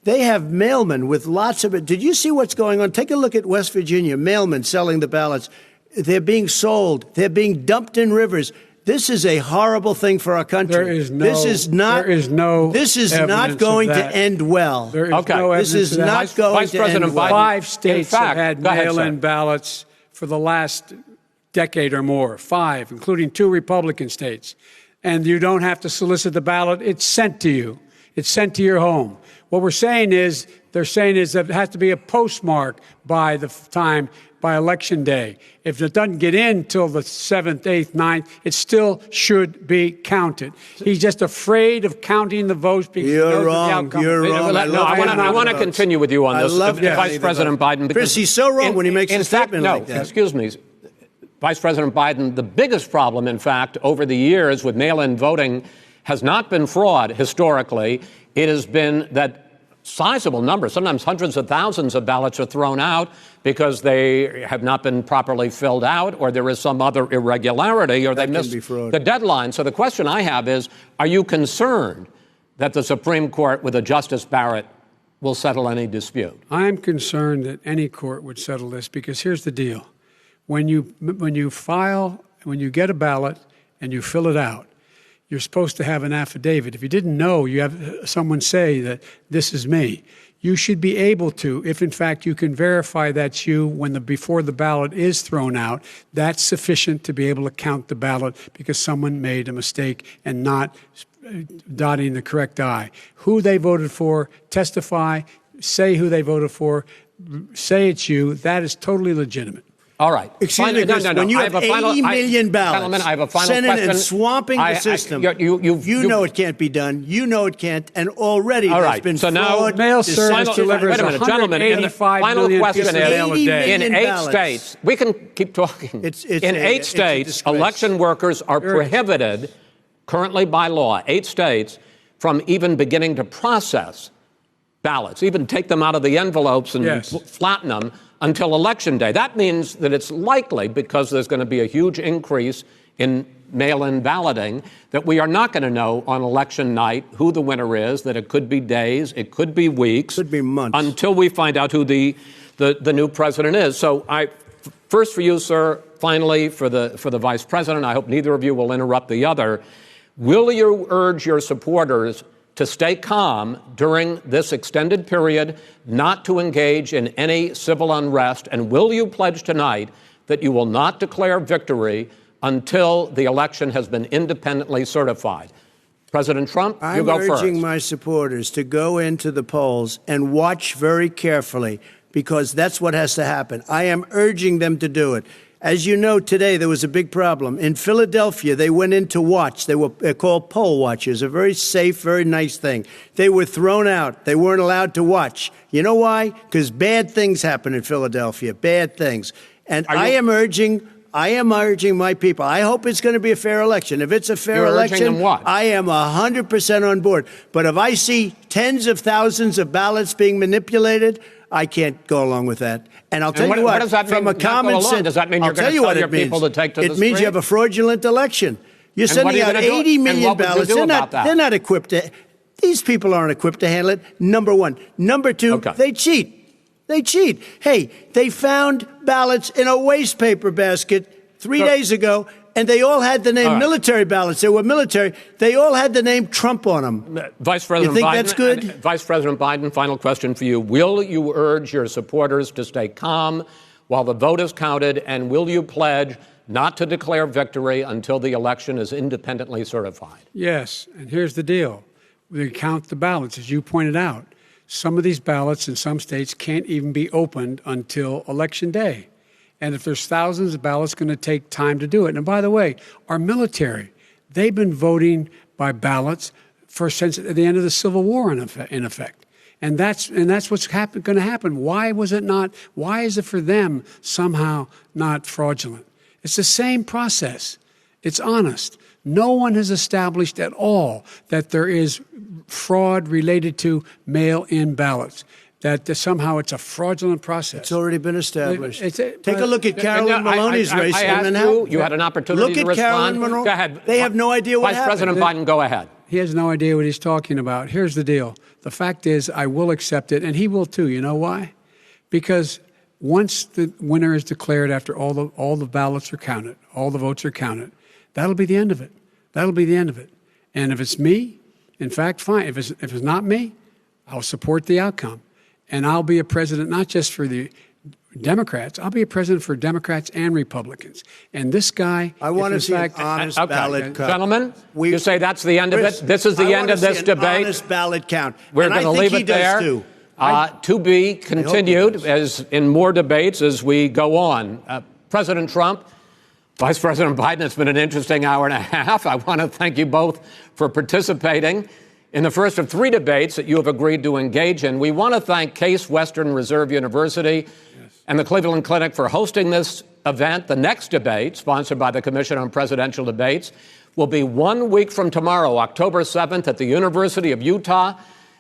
They have mailmen with lots of it. Did you see what's going on? Take a look at West Virginia, mailmen selling the ballots. They're being sold. They're being dumped in rivers. This is a horrible thing for our country. This is not going to end well. There is no evidence. This is not going to end well. 5 states have had mail-in ballots for the last decade or more. 5, including 2 Republican states. And you don't have to solicit the ballot. It's sent to you. It's sent to your home. What we're saying is, they're saying is that it has to be a postmark by the time, by Election Day. If it doesn't get in till the 7th, 8th, 9th, it still should be counted. He's just afraid of counting the votes because he knows wrong. the outcome. You're wrong. I want to continue with you on this, Vice President Biden. Chris, he's so wrong when he makes a statement like that. Excuse me. Vice President Biden, the biggest problem, in fact, over the years with mail-in voting has not been fraud historically. It has been that sizable numbers, sometimes hundreds of thousands of ballots are thrown out because they have not been properly filled out, or there is some other irregularity, or they missed the deadline. So the question I have is, are you concerned that the Supreme Court with a Justice Barrett will settle any dispute? I'm concerned that any court would settle this because here's the deal. When you get a ballot and you fill it out, you're supposed to have an affidavit. If you didn't know, you have someone say that this is me. You should be able to, if in fact you can verify that's you before the ballot is thrown out, that's sufficient to be able to count the ballot because someone made a mistake and not dotting the correct I. Who they voted for, testify, say who they voted for, say it's you. That is totally legitimate. All right. Excuse me, Chris, when you have 80 million ballots I have a final sending question. and swamping the system, you know it can't be done. You know it can't. And already there's been so fraud. Now, mail service delivers 185 million pieces of mail a day. In 8 states, we can keep talking. In 8 states, election workers are prohibited currently by law, 8 states, from even beginning to process ballots, even take them out of the envelopes and flatten them until Election Day. That means that it's likely, because there's going to be a huge increase in mail-in balloting, that we are not going to know on election night who the winner is, that it could be days, it could be weeks. Could be months. Until we find out who the new president is. So first for you, sir, finally for the vice president, I hope neither of you will interrupt the other. Will you urge your supporters to stay calm during this extended period, not to engage in any civil unrest? And will you pledge tonight that you will not declare victory until the election has been independently certified? President Trump, you go first. I'm urging my supporters to go into the polls and watch very carefully, because that's what has to happen. I am urging them to do it. As you know, today there was a big problem. In Philadelphia, they went in to watch. They're called poll watchers, a very safe, very nice thing. They were thrown out. They weren't allowed to watch. You know why? Because bad things happen in Philadelphia, bad things. And I am urging my people. I hope it's going to be a fair election. If it's a fair election, I am 100% on board. But if I see tens of thousands of ballots being manipulated, I can't go along with that. And I'll tell you what, does that mean, from a common sense, does that mean you're going to tell your people to take to the street? It means you have a fraudulent election. You're sending out 80 million ballots. They're not equipped to. These people aren't equipped to handle it. Number one. Number two, they cheat. They cheat. Hey, they found ballots in a waste paper basket 3 days ago, and they all had the name military ballots. They were military. They all had the name Trump on them. Vice President you think Biden, that's good? Vice President Biden, final question for you. Will you urge your supporters to stay calm while the vote is counted, and will you pledge not to declare victory until the election is independently certified? Yes, and here's the deal. We count the ballots, as you pointed out. Some of these ballots in some states can't even be opened until Election Day. And if there's thousands of ballots, it's going to take time to do it. And by the way, our military, they've been voting by ballots since the end of the Civil War, in effect. And that's what's going to happen. Why was it not? Why is it for them somehow not fraudulent? It's the same process. It's honest. No one has established at all that there is fraud related to mail-in ballots, that somehow it's a fraudulent process. It's already been established. Take a look at Carolyn Maloney's race. I asked you had an opportunity to respond. Look at Carolyn Maloney. Go ahead. They have no idea what happened. Vice President Biden, go ahead. He has no idea what he's talking about. Here's the deal. The fact is, I will accept it, and he will too. You know why? Because once the winner is declared, after all the ballots are counted, all the votes are counted, that'll be the end of it. That'll be the end of it. And if it's me, in fact, fine. If it's not me, I'll support the outcome. And I'll be a president not just for the Democrats. I'll be a president for Democrats and Republicans. And this guy, I want to see an fact, honest okay. ballot count. Gentlemen, you say that's the end of it? This is the end of this debate? Honest ballot count. We're going to leave it there. To be continued as in more debates as we go on. President Trump, Vice President Biden, it's been an interesting hour and a half. I want to thank you both for participating in the first of 3 debates that you have agreed to engage in. We want to thank Case Western Reserve University and the Cleveland Clinic for hosting this event. The next debate, sponsored by the Commission on Presidential Debates, will be 1 week from tomorrow, October 7th, at the University of Utah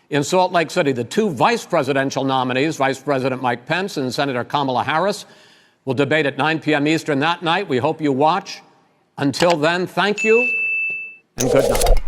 in Salt Lake City. The 2 vice presidential nominees, Vice President Mike Pence and Senator Kamala Harris, will debate at 9 p.m. Eastern that night. We hope you watch. Until then, thank you and good night.